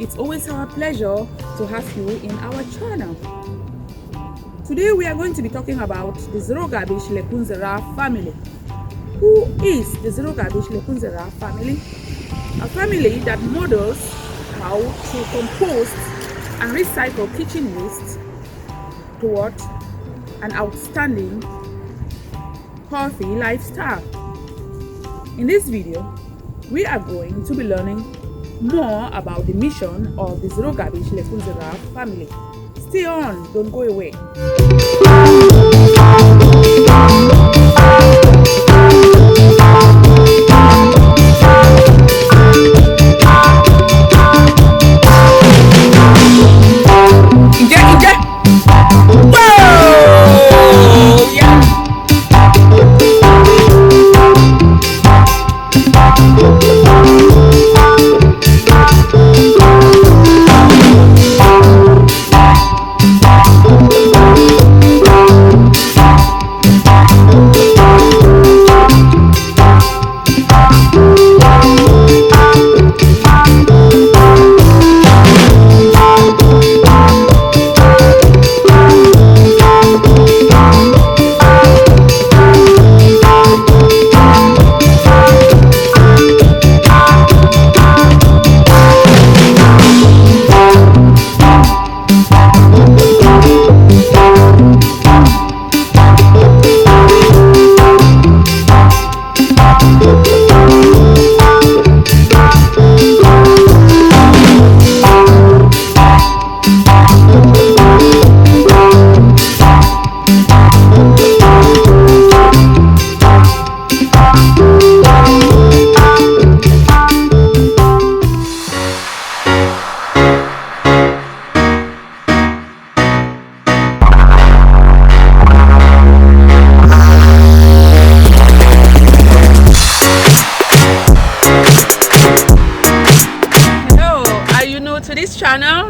it's always our pleasure to have you in our channel. Today we are going to be talking about the zero garbage Lekunze family. Who is the zero garbage Lekunze family? A family that models how to compost and recycle kitchen waste toward an outstanding healthy lifestyle. In this video, we are going to be learning more about the mission of the zero garbage Lekunze family. Stay on, don't go away.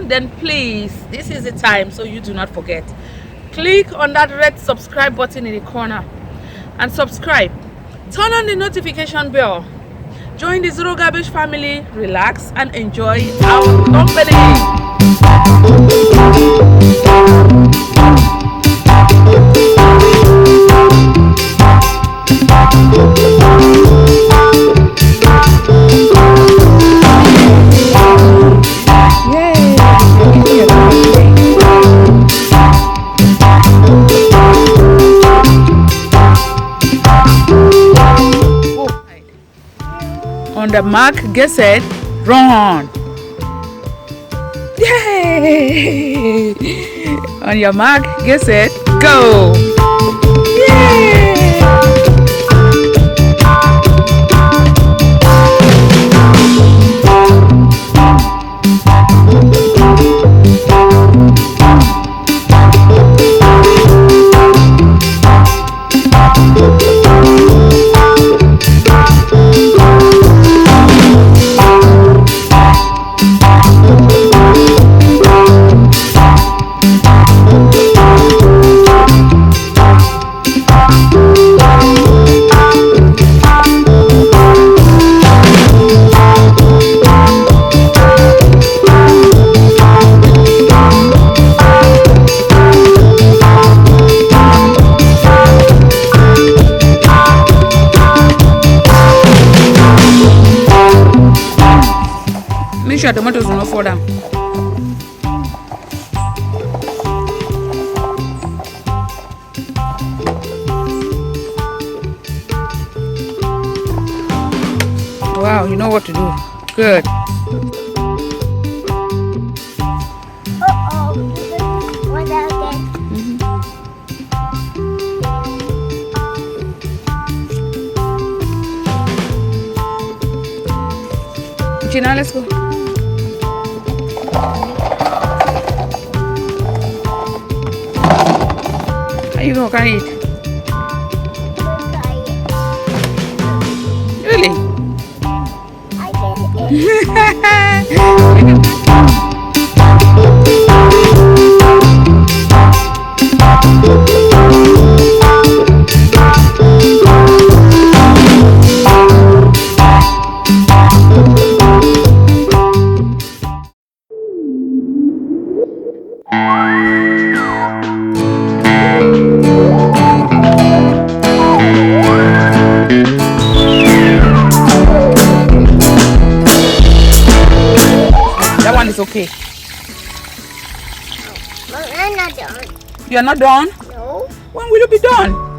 Then please, this is the time, so you do not forget, click on that red subscribe button in the corner and subscribe. Turn on the notification bell. Join the zero garbage family, relax and enjoy our company. On the mark, get set, run! Yay! On your mark, get set, go! Yay! Make sure tomatoes will not fall down. Wow, you know what to do. Good. What else? Gina, let's go. How you gonna carry it? Really? I get it. You're not done? No. When will you be done?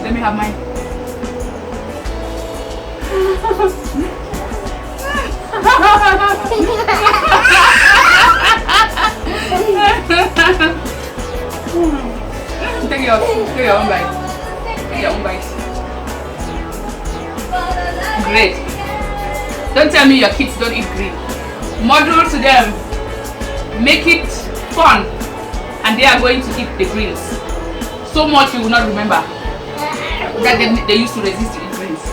Let me have mine. Take your own bite. Take your own bite. Great. Don't tell me your kids don't eat green. Model to them. Make it fun. And they are going to eat the greens. So much you will not remember that they used to resist to eat greens.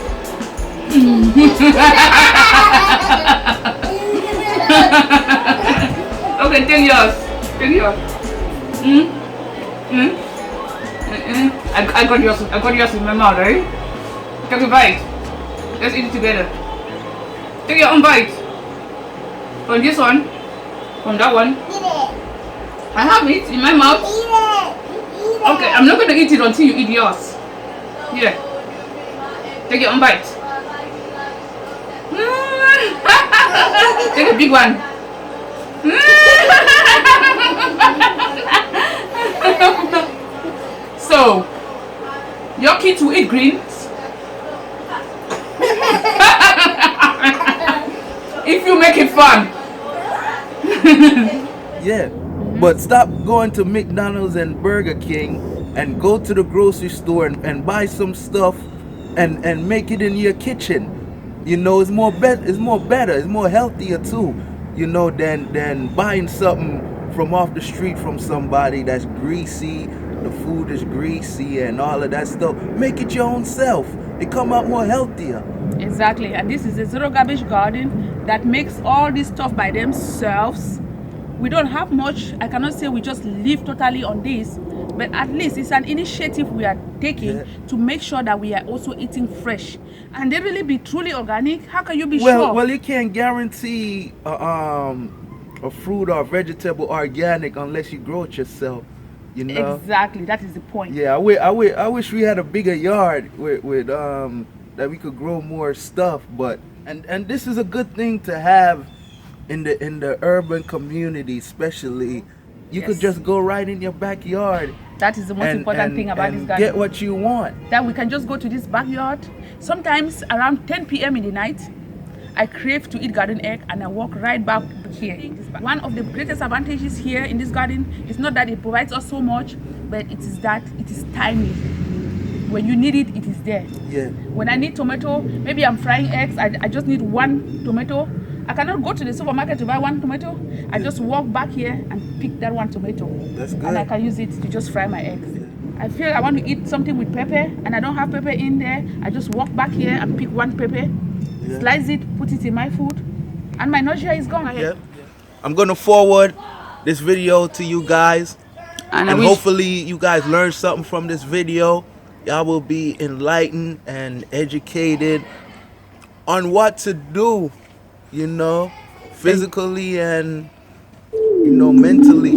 Okay, take yours. Take yours. I got yours. I got yours in my mouth, right? Take a bite. Let's eat it together. Take your own bite. From this one. From that one. I have it in my mouth. Okay, I'm not going to eat it until you eat yours. Here. Take your own bite. Take a big one. So, your kids will eat greens if you make it fun. Yeah, but stop going to McDonald's and Burger King and go to the grocery store and buy some stuff and make it in your kitchen. You know, it's more better, it's more healthier too, you know, than buying something from off the street from somebody that's greasy. The food is greasy and all of that stuff. Make it your own self. It come out more healthier. Exactly, and this is a zero garbage garden that makes all this stuff by themselves. We don't have much. I cannot say we just live totally on this, but at least it's an initiative we are taking to make sure that we are also eating fresh. And they really be truly organic. How can you be sure? Well, you can't guarantee a fruit or vegetable organic unless you grow it yourself. You know? Exactly, that is the point. Yeah, I wish we had a bigger yard with that we could grow more stuff. But and this is a good thing to have in the urban community, especially, you could Yes. just go right in your backyard. That is the most important thing about this and garden. get what you want. That we can just go to this backyard. Sometimes around 10 p.m. in the night, I crave to eat garden egg and I walk right back here. One of the greatest advantages here in this garden is not that it provides us so much, but it is that it is timely. When you need it, it is there. Yeah. When I need tomato, maybe I'm frying eggs, I just need one tomato. I cannot go to the supermarket to buy one tomato. I just walk back here and pick that one tomato. That's good. And I can use it to just fry my eggs. I feel I want to eat something with pepper and I don't have pepper in there. I just walk back here and pick one pepper, slice it, put it in my food, and my nausea is gone. Yep. I'm gonna forward this video to you guys, And and hopefully you guys learn something from this video. Y'all will be enlightened and educated on what to do, you know, physically and, you know, mentally.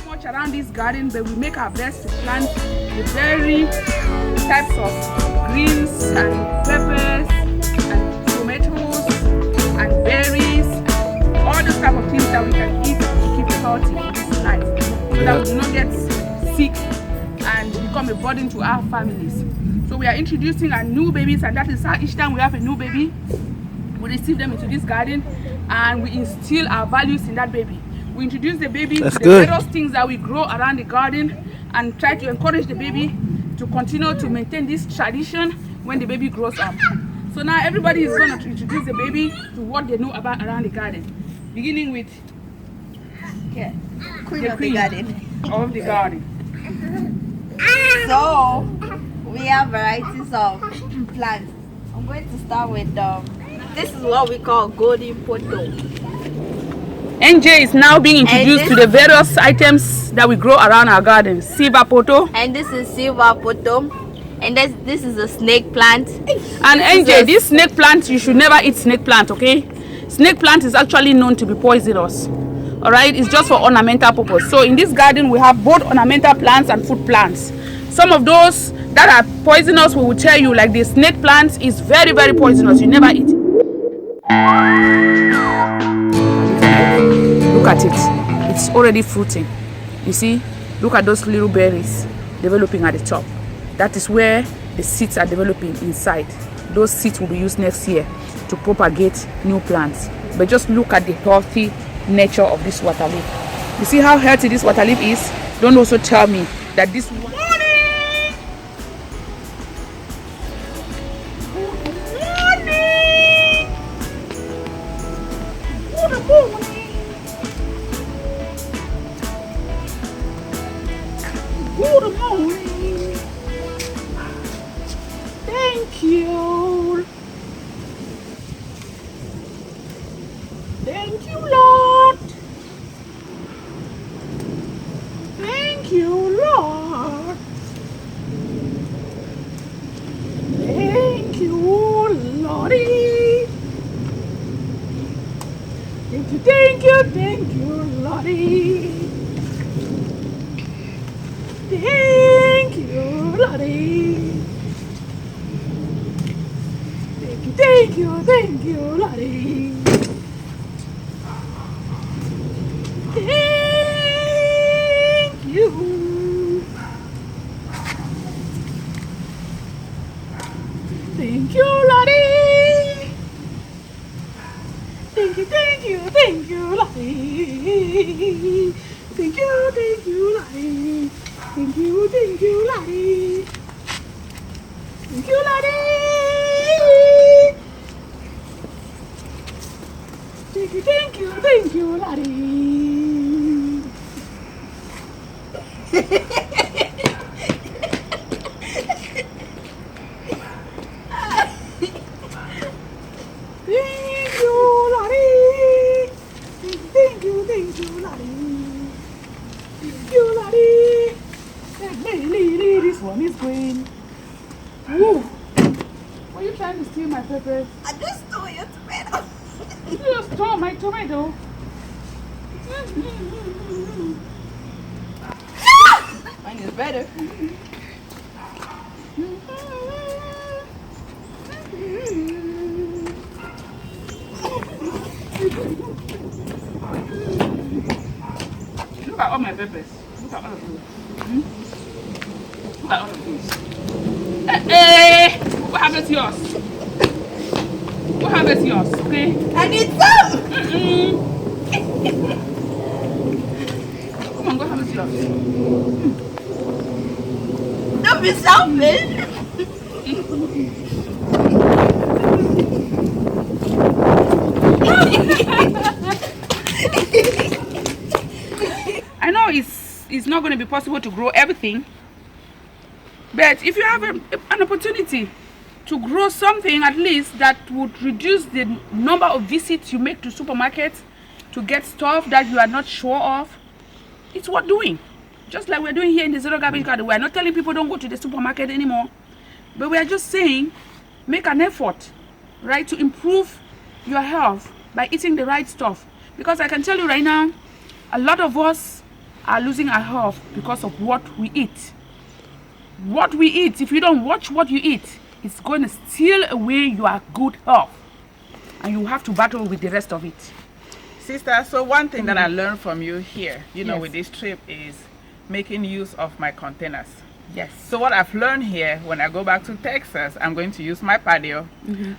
Much around this garden, but we make our best to plant the very types of greens and peppers and tomatoes and berries, all those type of things that we can eat to keep healthy in this life, so that we do not get sick and become a burden to our families. So we are introducing our new babies, and that is how each time we have a new baby, we receive them into this garden and we instill our values in that baby. We introduce the baby to the various things that we grow around the garden and try to encourage the baby to continue to maintain this tradition when the baby grows up. So now everybody is going to introduce the baby to what they know about around the garden, beginning with Queen of the garden. of the garden. So we have varieties of plants. I'm going to start with this is what we call golden poto. NJ is now being introduced to the various items that we grow around our garden. Silver poto. And this is silver poto. And this is a snake plant. And NJ, this snake plant, you should never eat snake plant, okay? Snake plant is actually known to be poisonous. Alright, it's just for ornamental purpose. So in this garden we have both ornamental plants and food plants. Some of those that are poisonous, we will tell you, like the snake plant is very, very poisonous. You never eat it. Look at it. It's already fruiting. You see? Look at those little berries developing at the top. That is where the seeds are developing inside. Those seeds will be used next year to propagate new plants. But just look at the healthy nature of this water leaf. You see how healthy this water leaf is? Don't also tell me that this one. Good morning. Thank you. Thank you, Lord. Thank you, Lord. Thank you, Lordy. Thank you, Lordy. Thank you, Lordy. Thank you, Lordy. Thank you. Thank you, Lordy. Thank you, Lordy. Thank you, Lordy. Thank you, Lordy. Thank you, Lordy. Thank you, Lordy. Thank you, Lordy. Thank you, Lordy. Thank you, Lordy. Thank Woo. Why are you trying to steal my peppers? I just stole your tomato. You just stole my tomato. Mine is better. Look at all my peppers. Look at all of those. Look at all of those. Hey! What happened to yours? What happened to yours? Okay? I need some. Come on, go have a yours. Don't be selfish. I know it's not going to be possible to grow everything, but if you have an opportunity to grow something at least that would reduce the number of visits you make to supermarkets to get stuff that you are not sure of, it's worth doing. Just like we're doing here in the Zero Garbage Garden. We're not telling people don't go to the supermarket anymore, but we are just saying make an effort, right, to improve your health by eating the right stuff. Because I can tell you right now, a lot of us are losing our health because of what we eat. What we eat, if you don't watch what you eat, it's going to steal away your good health, and you have to battle with the rest of it. Sister, so one thing that I learned from you here, Yes. with this trip is making use of my containers. Yes. So what I've learned here, when I go back to Texas, I'm going to use my patio.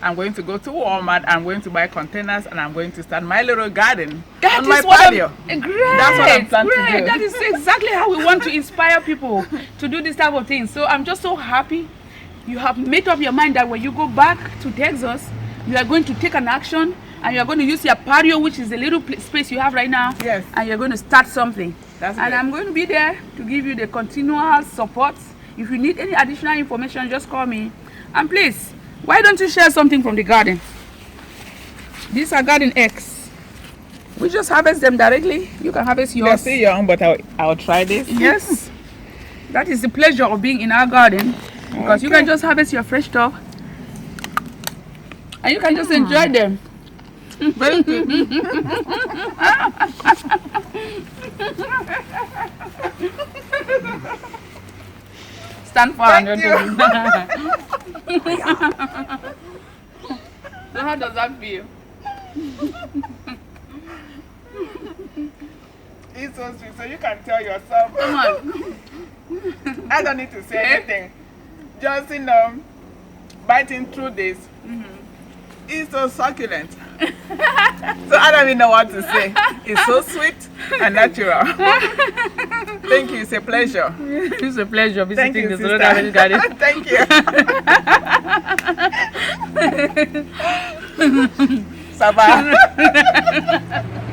I'm going to go to Walmart. I'm going to buy containers, and I'm going to start my little garden on my patio. Great. That's what I'm planning to do. That is exactly how we want to inspire people to do this type of thing. So I'm just so happy you have made up your mind that when you go back to Texas, you are going to take an action, and you are going to use your patio, which is the little space you have right now. Yes. And you're going to start something. That's and good. I'm going to be there to give you the continual support. If you need any additional information, just call me. And please, why don't you share something from the garden? These are garden eggs. We just harvest them directly. You can harvest yours. Yes, see your own, but I'll try this. Yes. That is the pleasure of being in our garden. Because you can just harvest your fresh stuff. And you can just enjoy them. Very good. Stand for and Thank you're you. doing. So how does that feel? It's so sweet, so you can tell yourself. Come on. I don't need to say anything. Just, biting through this. It's so succulent. So I don't even know what to say. It's so sweet and natural. Thank you. It's a pleasure. It's a pleasure Thank visiting you, the Zero sister. Garbage Garden. Thank you. Sabah.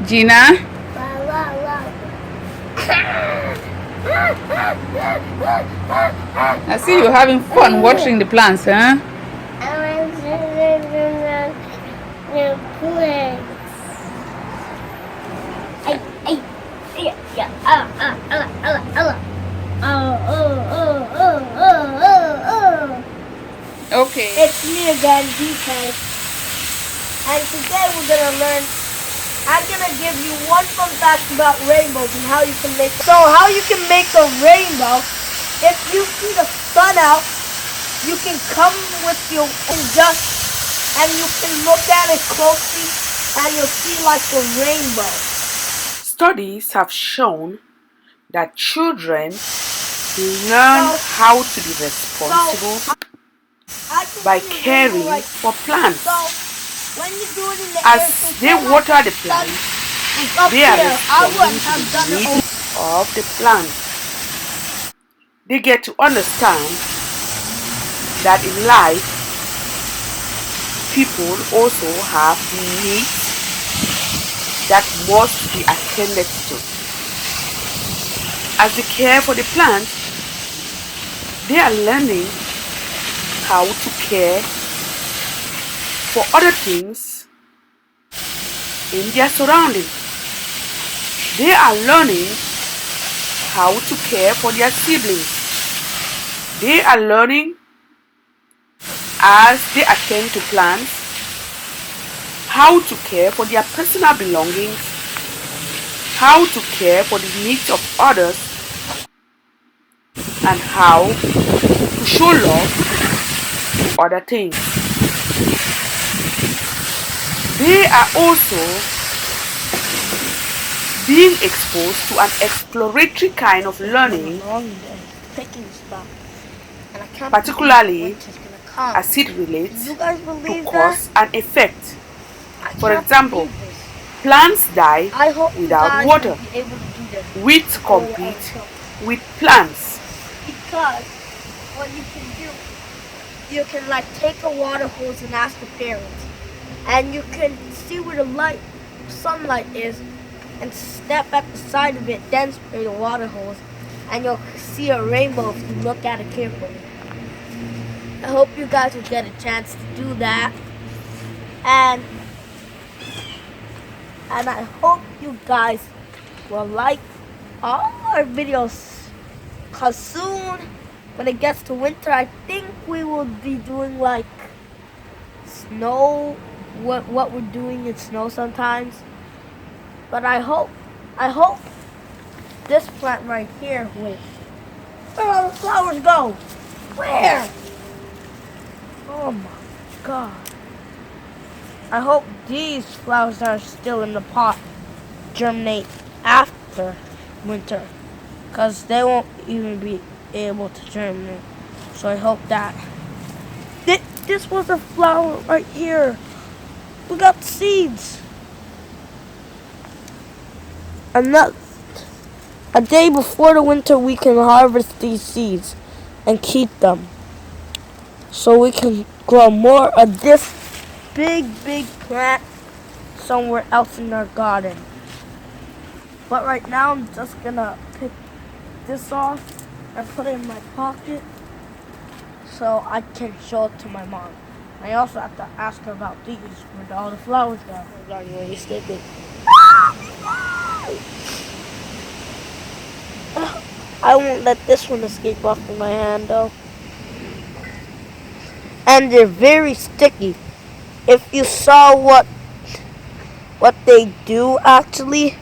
Gina, I see you having fun watering the plants, huh? Okay. It's me again, DK. And today we're gonna learn. I'm gonna give you one fun fact about rainbows and how you can make. So how you can make a rainbow? If you see the sun out, you can come with your dust, and you can look at it closely, and you'll see like a rainbow. Studies have shown that children learn how to be responsible I can by see a caring rainbow like for plants. so. When you do it in the As air, they water the plants, it's up they are here. I wouldn't responding have to done the it. needs of the plant. They get to understand that in life, people also have needs that must be attended to. As they care for the plant, they are learning how to care for other things in their surroundings. They are learning how to care for their siblings. They are learning as they attend to plants, how to care for their personal belongings, how to care for the needs of others, and how to show love to other things. They are also being exposed to an exploratory kind of learning, particularly as it relates to cause and effect. For example, plants die without water. Weeds compete with plants. Because what you can do, you can like take a water hose and ask the parents, and you can see where the sunlight is, and step at the side of it, then spray the water hose, and you'll see a rainbow if you look at it carefully. I hope you guys will get a chance to do that, and I hope you guys will like all our videos, because soon when it gets to winter, I think we will be doing like snow, what we're doing in snow sometimes. But I hope this plant right here, where all the flowers go? Where? Oh my God. I hope these flowers that are still in the pot germinate after winter, because they won't even be able to germinate. So I hope that this was a flower right here. We got seeds. And that a day before the winter, we can harvest these seeds and keep them, so we can grow more of this big plant somewhere else in our garden. But right now, I'm just gonna pick this off and put it in my pocket so I can show it to my mom. I also have to ask her about these, where all the flowers go. Hold on, you already stick it. I won't let this one escape off of my hand though. And they're very sticky. If you saw what they do actually,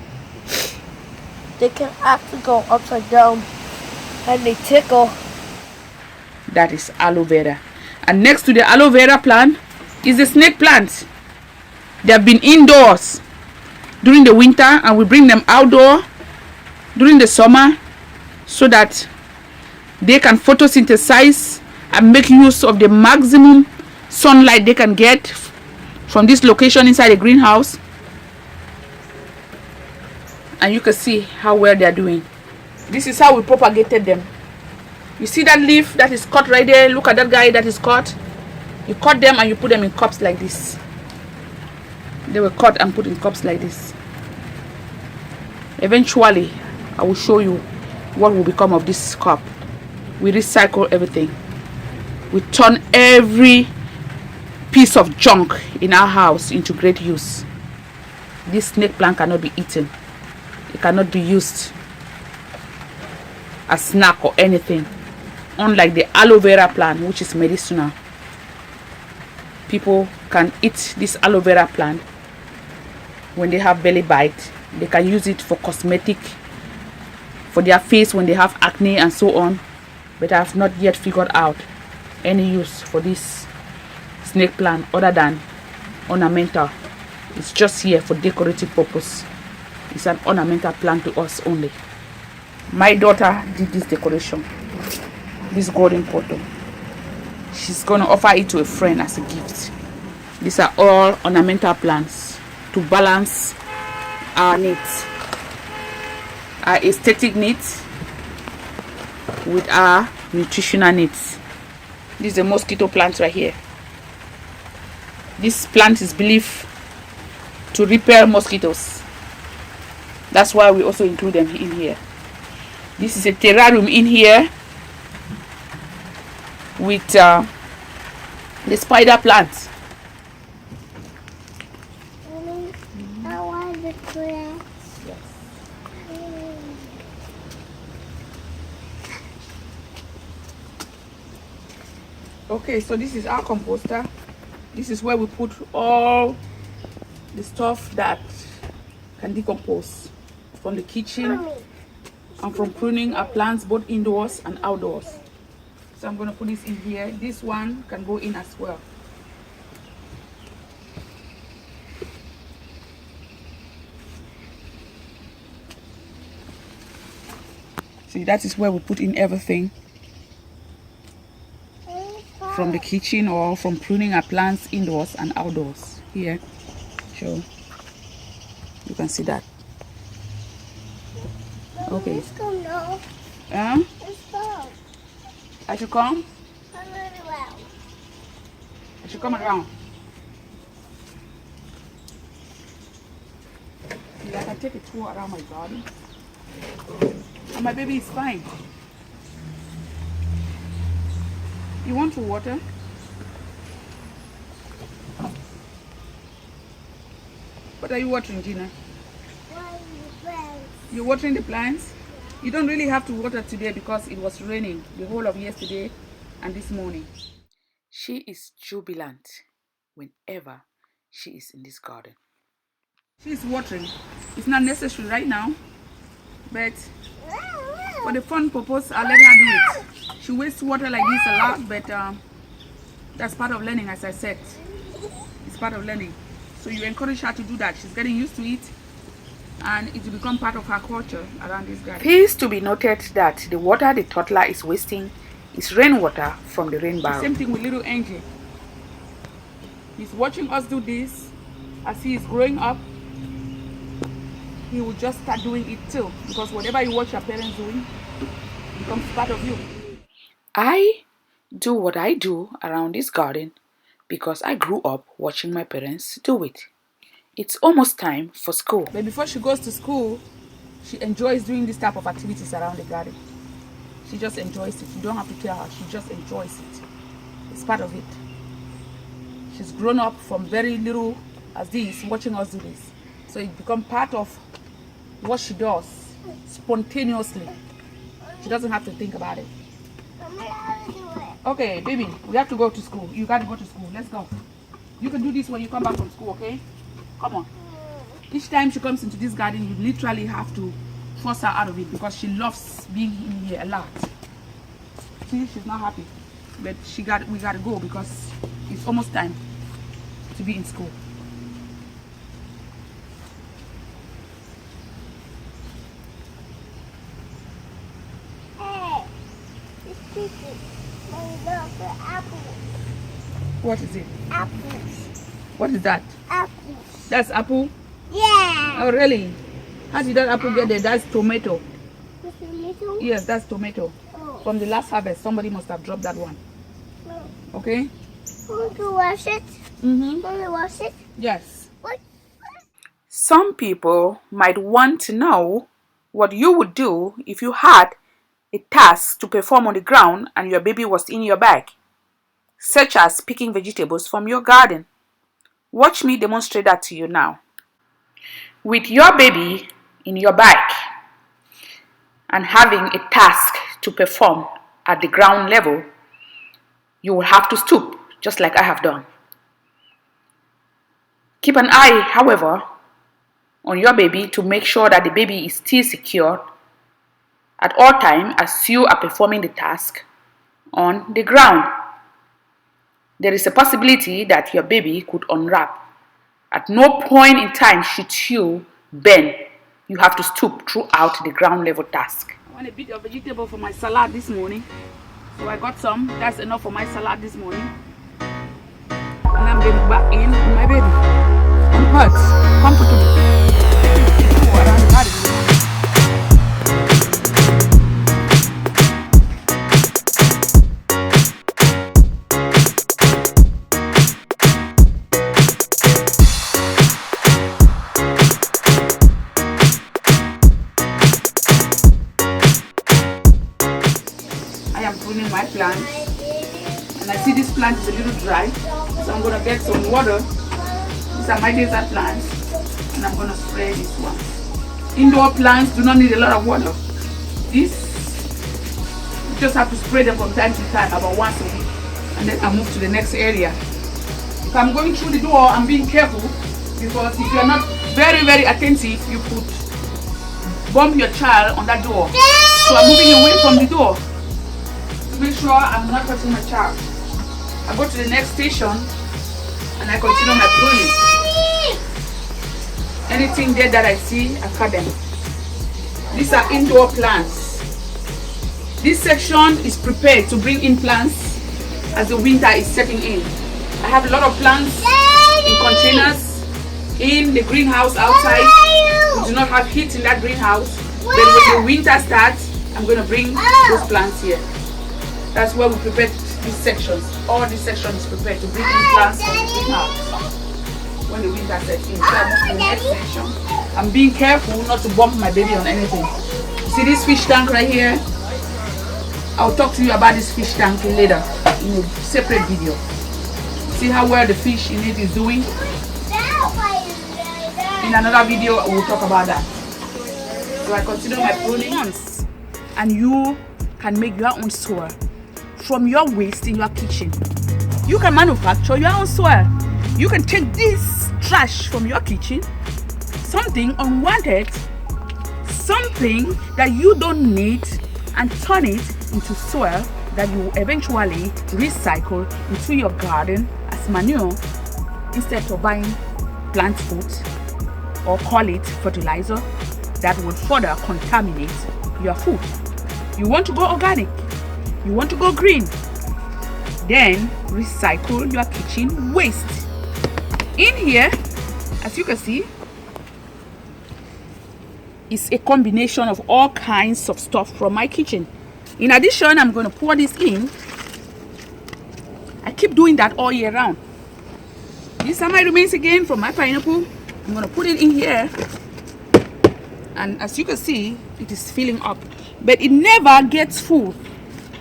they can actually go upside down and they tickle. That is aloe vera. And next to the aloe vera plant is the snake plant. They have been indoors during the winter, and we bring them outdoor during the summer so that they can photosynthesize and make use of the maximum sunlight they can get from this location inside the greenhouse. And you can see how well they are doing. This is how we propagated them. You see that leaf that is cut right there? Look at that guy that is cut. You cut them and you put them in cups like this. They were cut and put in cups like this. Eventually, I will show you what will become of this cup. We recycle everything. We turn every piece of junk in our house into great use. This snake plant cannot be eaten. It cannot be used as snack or anything. Unlike the aloe vera plant, which is medicinal. People can eat this aloe vera plant when they have belly bite. They can use it for cosmetic, for their face when they have acne and so on. But I have not yet figured out any use for this snake plant other than ornamental. It's just here for decorative purpose. It's an ornamental plant to us only. My daughter did this decoration, this golden portal. She's going to offer it to a friend as a gift. These are all ornamental plants to balance our needs, our aesthetic needs with our nutritional needs. This is a mosquito plant right here. This plant is believed to repel mosquitoes. That's why we also include them in here. This is a terrarium in here with the spider plant. I want the plants. Yes. Okay, so this is our composter. This is where we put all the stuff that can decompose from the kitchen and from pruning our plants both indoors and outdoors. So I'm going to put this in here. This one can go in as well. See, that is where we put in everything from the kitchen or from pruning our plants indoors and outdoors. Here, so you can see that. Okay. Let's go now. Let's go. I should come? A little while. I should come around. Yeah, I can take a tour around my garden. And my baby is fine. You want to water? What are you watering, Gina? You're watering the plants? You don't really have to water today because it was raining the whole of yesterday and this morning. She is jubilant whenever she is in this garden. She's watering. It's not necessary right now, but for the fun purpose, I'll let her do it. She wastes water like this a lot, but that's part of learning, as I said. It's part of learning. So you encourage her to do that. She's getting used to it, and it will become part of her culture around this garden. Please to be noted that the water the toddler is wasting is rainwater from the rain barrel. Same thing with little Angel. He's watching us do this. As he is growing up, he will just start doing it too, because whatever you watch your parents doing becomes part of you. I do what I do around this garden because I grew up watching my parents do it. It's almost time for school. But before she goes to school, she enjoys doing this type of activities around the garden. She just enjoys it. You don't have to tell her. She just enjoys it. It's part of it. She's grown up from very little as this, watching us do this. So it becomes part of what she does spontaneously. She doesn't have to think about it. Okay, baby, we have to go to school. You got to go to school. Let's go. You can do this when you come back from school, okay? Come on. Each time she comes into this garden, you literally have to force her out of it because she loves being in here a lot. See, she's not happy. But we got to go because it's almost time to be in school. What is it? Apples. What is that? Apples. That's apple? Yeah. Oh, really? How did that apple get there? That's tomato. Tomato? Yes, that's tomato. Oh. From the last harvest, somebody must have dropped that one. No. Okay? Want to wash it? Mm-hmm. Want to wash it? Yes. What? Some people might want to know what you would do if you had a task to perform on the ground and your baby was in your bag, such as picking vegetables from your garden. Watch me demonstrate that to you now. With your baby in your bag and having a task to perform at the ground level, you will have to stoop, just like I have done. Keep an eye, however, on your baby to make sure that the baby is still secured at all times as you are performing the task on the ground. There is a possibility that your baby could unwrap. At no point in time should you bend. You have to stoop throughout the ground level task. I want a bit of vegetable for my salad this morning. So I got some. That's enough for my salad this morning. And I'm getting back in with my baby. On hurts. Comfortable. My plant, and I see this plant is a little dry, so I'm going to get some water. These are my desert plants, and I'm going to spray this one. Indoor plants do not need a lot of water. This, you just have to spray them from time to time, about once a week, and then I move to the next area. If I'm going through the door, I'm being careful, because if you're not very, very attentive, you could bump your child on that door. So I'm moving away from the door to make sure I'm not hurting my child. I go to the next station and I continue my pruning. Anything there that I see, I cut them. These are indoor plants. This section is prepared to bring in plants as the winter is setting in. I have a lot of plants in containers in the greenhouse outside. We do not have heat in that greenhouse, but when the winter starts, I'm going to bring those plants here. That's where we prepared these sections. All these sections is prepared to bring in plants from the greenhouse when the winter sets in. So I move to the next section. I'm being careful not to bump my baby on anything. You see this fish tank right here? I'll talk to you about this fish tank later in a separate video. See how well the fish in it is doing? In another video, we'll talk about that. So I continue my pruning. And you can make your own soil from your waste in your kitchen. You can manufacture your own soil. You can take this trash from your kitchen, something unwanted, something that you don't need, and turn it into soil that you will eventually recycle into your garden as manure instead of buying plant food, or call it fertilizer, that will further contaminate your food. You want to go organic, you want to go green, then recycle your kitchen waste. In here, as you can see, is a combination of all kinds of stuff from my kitchen. In addition, I'm going to pour this in. I keep doing that all year round. These are my remains again from my pineapple. I'm going to put it in here, and as you can see, it is filling up, but it never gets full.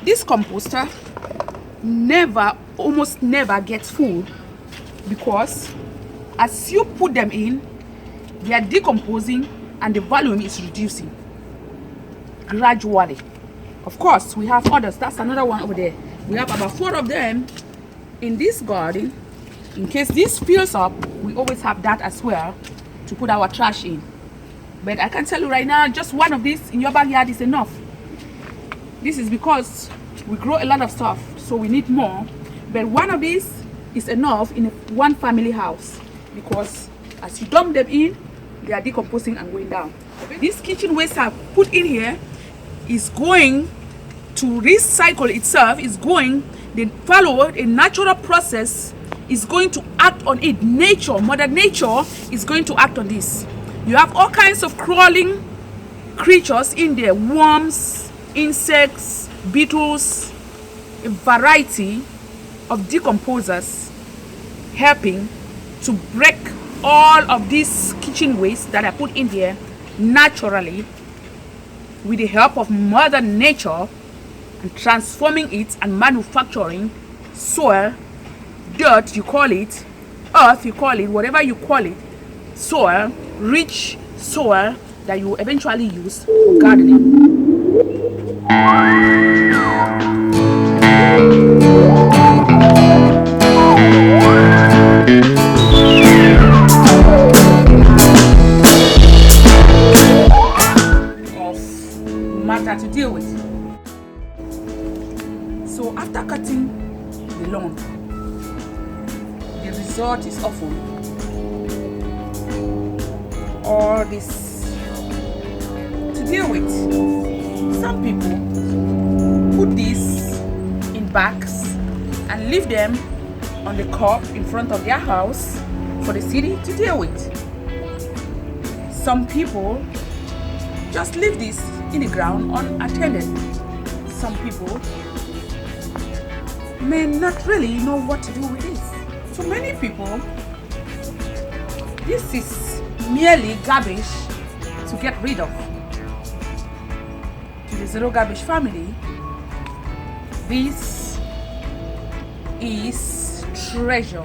This composter almost never gets full, because as you put them in, they are decomposing and the volume is reducing gradually. Of course, we have others. That's another one over there. We have about 4 of them in this garden. In case this fills up, we always have that as well to put our trash in. But I can tell you right now, just one of these in your backyard is enough. This is because we grow a lot of stuff, so we need more. But one of these is enough in one family house, because as you dump them in, they are decomposing and going down. This kitchen waste I put in here is going to recycle itself, is going, they follow a natural process, is going to act on it. Nature, Mother Nature is going to act on this. You have all kinds of crawling creatures in there, worms, insects, beetles, a variety of decomposers helping to break all of this kitchen waste that I put in here naturally with the help of Mother Nature, and transforming it and manufacturing soil, dirt you call it, earth you call it, whatever you call it, soil, rich soil that you eventually use for gardening. Matter to deal with. So after cutting the lawn, the result is often all this to deal with. Some people put this in bags and leave them on the curb in front of their house for the city to deal with. Some people just leave this in the ground unattended. Some people may not really know what to do with this. To many people, this is merely garbage to get rid of. To the Zero Garbage family, this is treasure.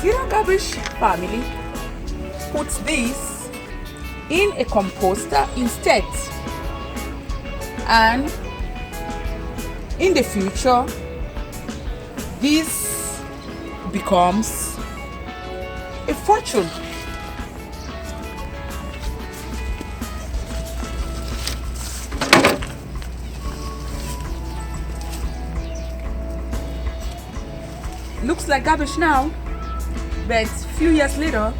zero garbage family puts this in a composter instead, and in the future this becomes a fortune. Looks like garbage now, but a few years later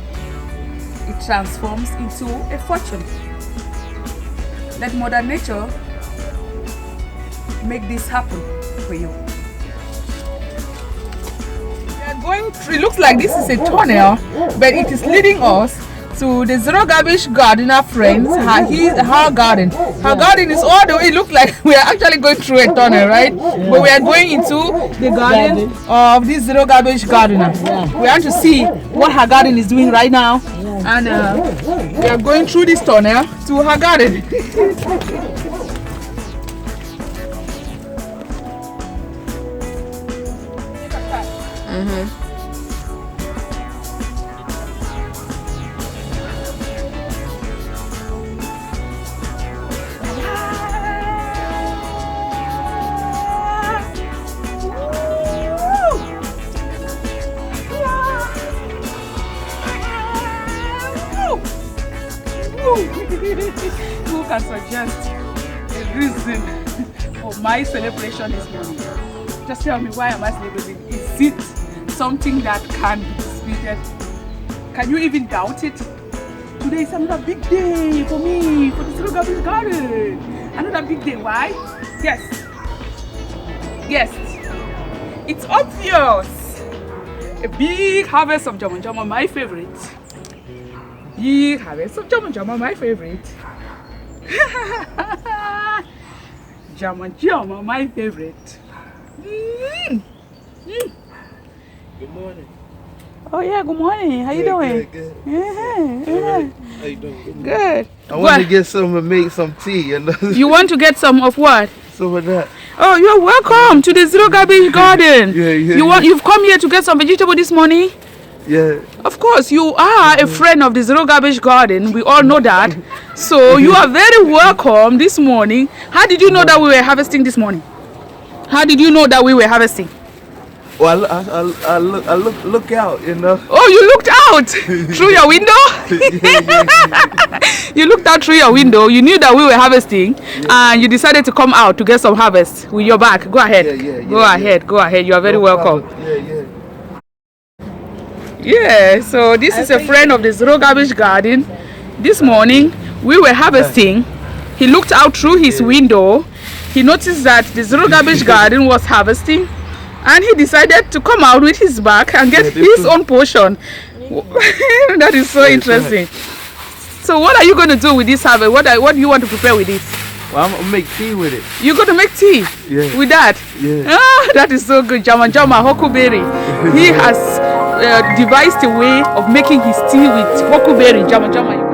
it transforms into a fortune. Let Mother Nature make this happen for you. We are going through, it looks like this is a tunnel, but it is leading us to the zero garbage gardener friends, her garden. Her garden is all the way, it looks like we are actually going through a tunnel, right? Yeah. But we are going into the garden of this zero garbage gardener. Yeah. We want to see what her garden is doing right now. Yeah. And we are going through this tunnel to her garden. Who can suggest a reason for my celebration this morning? Just tell me, why am I celebrating? Is it something that can be disputed? Can you even doubt it? Today is another big day for me, for the zero garbage garden. Another big day. Why? Yes. Yes. It's obvious. A big harvest of jama jama, my favorite. Big harvest of jama jama, my favorite. Jama jama, my favorite. Good morning. Oh yeah, good morning. How you doing? Good. Yeah. How you doing? Good. I want to get some and make some tea, you know. You want to get some of what? Some of that. Oh, you're welcome to the zero garbage garden. You've come here to get some vegetable this morning? Yeah. Of course, you are a friend of the zero garbage garden. We all know that. So you are very welcome this morning. How did you know that we were harvesting this morning? How did you know that we were harvesting? Well, I look out, you know. Oh, you looked out through your window? You looked out through your window. You knew that we were harvesting, and you decided to come out to get some harvest with your back. Go ahead. Go ahead. You are very welcome. Yeah, so this is a friend of the zero garbage garden. This morning we were harvesting. He looked out through his window. He noticed that the zero garbage garden was harvesting, and he decided to come out with his back and get his own portion. That is so interesting. So what are you going to do with this harvest? What do you want to prepare with this? Well, I'm going to make tea with it. You're going to make tea with that? Yeah. Ah, that is so good. Jama Jama Hokuberry. He has devised a way of making his tea with Hokuberry. Jama Jama.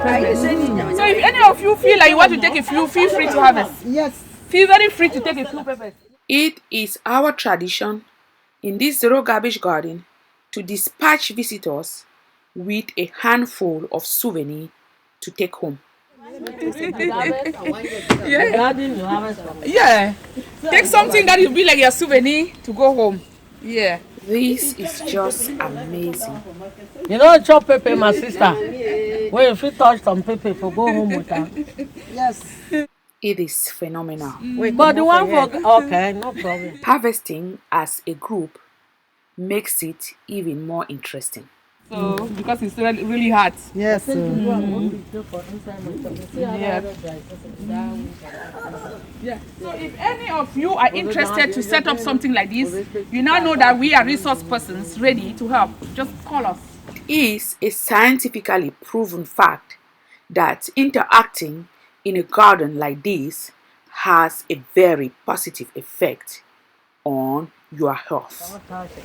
So if any of you feel like you want to take a few, feel free to harvest. Yes. Feel very free to take a few peppers. It is our tradition in this zero garbage garden to dispatch visitors with a handful of souvenir to take home. Yeah. Take something that will be like your souvenir to go home. Yeah. This is just amazing. You know, chop pepper, my sister. When if you touch some pepper, for go home with her. Yes. It is phenomenal. But the one for okay, no problem. Harvesting as a group makes it even more interesting. So because it's really hot. Yes. Yeah. So if any of you are interested to set up something like this, you now know that we are resource persons ready to help. Just call us. Is a scientifically proven fact that interacting in a garden like this has a very positive effect on your health.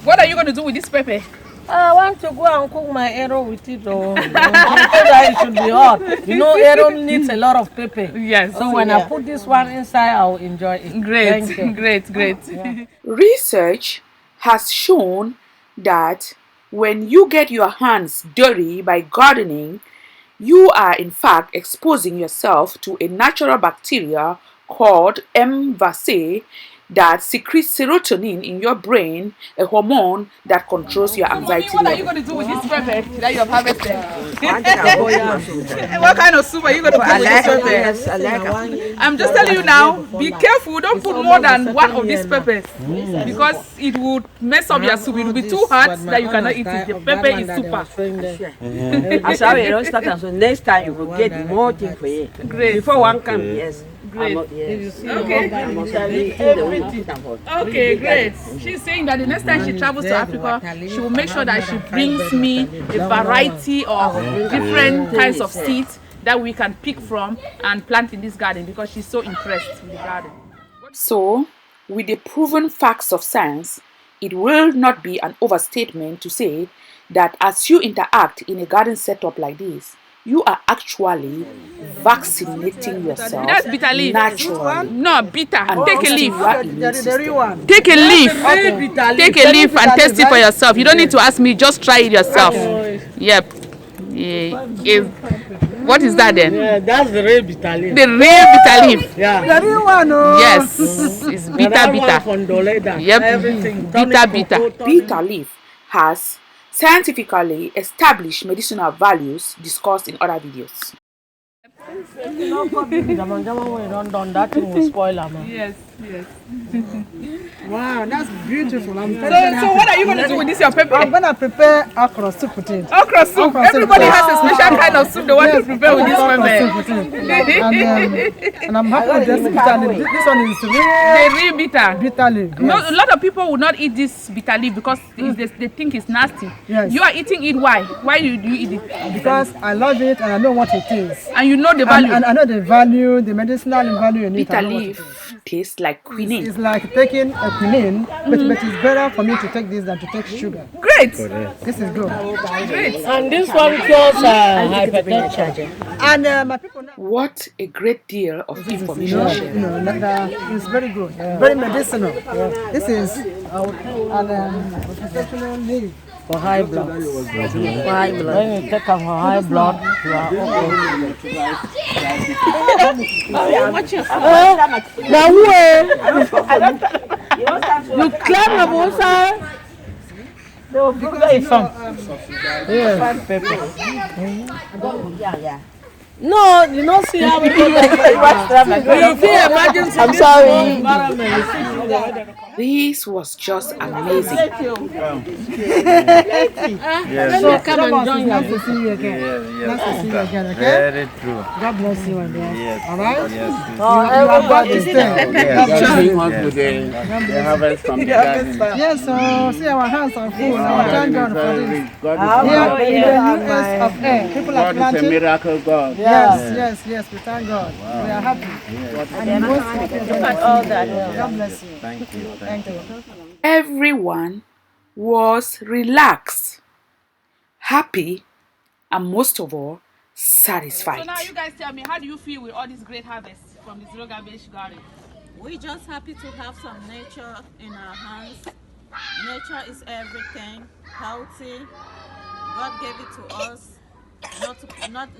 What are you going to do with this pepper? I want to go and cook my arrow with it. Oh, so that it should be hot. You know, arrow needs a lot of pepper. Yes. So when I put this one inside, I'll enjoy it. Great. Research has shown that when you get your hands dirty by gardening, you are in fact exposing yourself to a natural bacteria called M. vaccae that secretes serotonin in your brain, a hormone that controls your anxiety level. What are you going to do with this pepper that you have harvested? What kind of soup are you going to do with this pepper? Yes, I like it. I'm just telling you now, be careful, don't put more than one of these peppers because it would mess up your soup. It will be too hot that you cannot eat it. The pepper is super. I saw it don't start, so next time you will get more things for you. Great. Before one comes, yes. Great. Yes. Okay, great. She's saying that the next time she travels to Africa, she will make sure that she brings me a variety of different kinds of seeds that we can pick from and plant in this garden because she's so impressed with the garden. So, with the proven facts of science, it will not be an overstatement to say that as you interact in a garden setup like this, you are actually vaccinating yourself. That's bitter leaf. Naturally. No, bitter. And take a leaf. Take a leaf. Take a leaf and taste it for yourself. You don't need to ask me, just try it yourself. Yep. Yeah. What is that then? Yeah, that's the real bitter leaf. The real bitter leaf. Yeah. The real one, oh. Yes. It's bitter. Yep. Bitter. Bitter leaf has scientifically established medicinal values discussed in other videos. That thing will spoil her. Yes. Wow, that's beautiful. So what are you going to do with this your pepper? I'm going to prepare okra soup with it. Okra soup. Everybody has a special kind of soup they want to prepare with this pepper. And I'm happy with this bitter leaf. This one is real bitter. Bitter leaf. Yes. No, a lot of people would not eat this bitter leaf because they think it's nasty. Yes. You are eating it. Why? Why do you eat it? Because I love it and I know what it is. And you know the value. And I know the value, the medicinal value in it. Bitter leaf tastes like quinine. It's like taking a quinine, but it's better for me to take this than to take sugar. Great. This is good. Great. And this one cures hypertension. And my people know. What a great deal of information. It's very good. Very medicinal. This is an professional leaf. For high blood. When you take them for high blood, you are okay. You climb the mountain. No, you don't see how we do that. I'm sorry. This was just amazing. So come and join us. Nice to see you again. Nice to see you again, okay? Very true. God bless you and Yes. all right? Yes. You are about to stay. Yes, so see our hands are full. Now thank God for this. Here in the US of A, people are God is a planting. miracle God. Yes, we thank God. We are happy. And most happy. God bless you. Thank you. Thank you. Everyone was relaxed, happy, and most of all, satisfied. So now you guys tell me, how do you feel with all this great harvest from the Zero Garbage Garden? We're just happy to have some nature in our hands. Nature is everything, healthy. God gave it to us,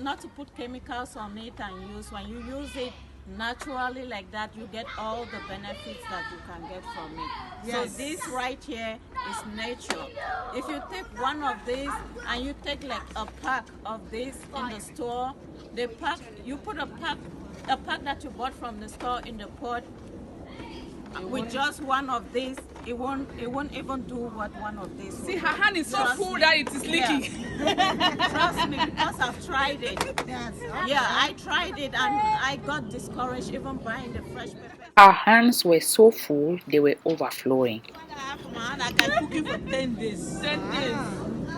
not to put chemicals on it and use. When you use it naturally like that, you get all the benefits that you can get from it. Yes. So this right here is nature. If you take one of these and you take like a pack of this in the store, the pack, you put a pack that you bought from the store in the pot with just one of these, it won't even do what one of these. See, her hand is so full that it is leaking. Trust me, because I've tried it. Yes. Yeah, I tried it and I got discouraged even buying the fresh pepper. Our hands were so full, they were overflowing. I have my hand, I can cook it for 10 days. 10 days.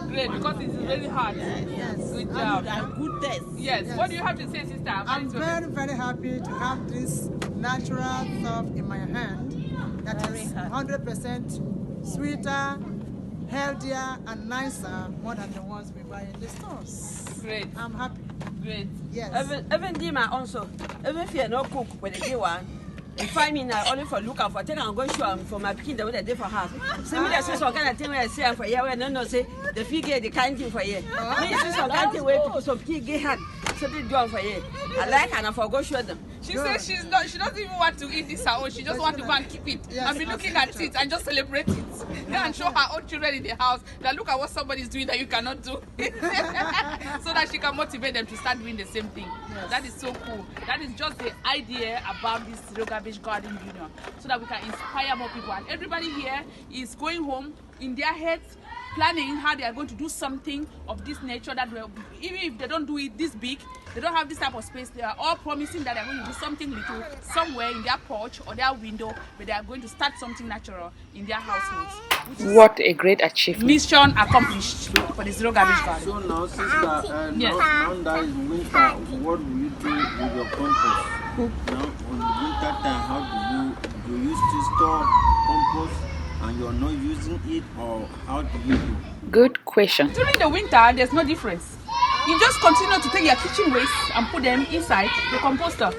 Great, because it's really hard. Yes. Good job. And good taste. Yes. What do you have to say, sister? I'm very, very happy to have this natural stuff in my hand that is 100% sweeter, healthier, and nicer more than the ones we buy in the stores. Great. I'm happy. Great. Yes. Even Dima also, even if you no cook when they do one, you find me now only for look out for thing I'm going to show them for my picking the way they did for her. See me that say some kind of thing where I say for you when no say the figure the kind thing for you. Me see some kind of thing where people some pig get hard. So they do for you. I like and I forgot show them. She says she doesn't even want to eat this her own. She just wants to go and keep it and be looking at it and just celebrate it. And show her own children in the house that look at what somebody is doing that you cannot do. So that she can motivate them to start doing the same thing. Yes. That is so cool. That is just the idea about this Zero Garbage Garden Union, so that we can inspire more people. And everybody here is going home in their heads planning how they are going to do something of this nature that will, even if they don't do it this big, they don't have this type of space, they are all promising that they're going to do something little somewhere in their porch or their window, but they are going to start something natural in their households. What a great achievement. Mission accomplished for the Zero Garbage Garden. So now, sister, Yes. now that is winter, what will you do with your compost? Now, on the winter time, how do you still store compost and you're not using it, or how do you do? Good question. During the winter, there's no difference. You just continue to take your kitchen waste and put them inside the composter.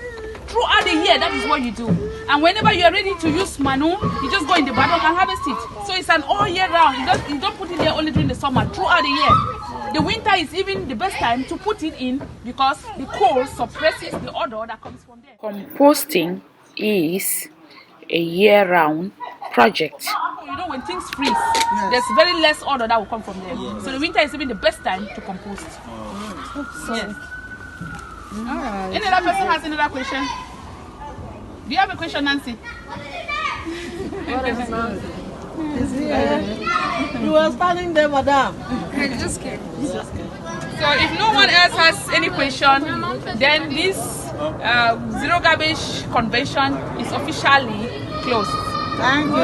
Throughout the year, that is what you do. And whenever you are ready to use manure, you just go in the paddock and harvest it. So it's an all year round. You don't put it there only during the summer, throughout the year. The winter is even the best time to put it in because the cold suppresses the odor that comes from there. Composting is a year-round project. You know, when things freeze, there's very less odor that will come from there. So the winter is even the best time to compost. Yes. Any other person has another question? Do you have a question, Nancy? You were standing there, madam. Just kidding. So if no one else has any question, then this Zero Garbage Convention is officially closed. Thank you. Go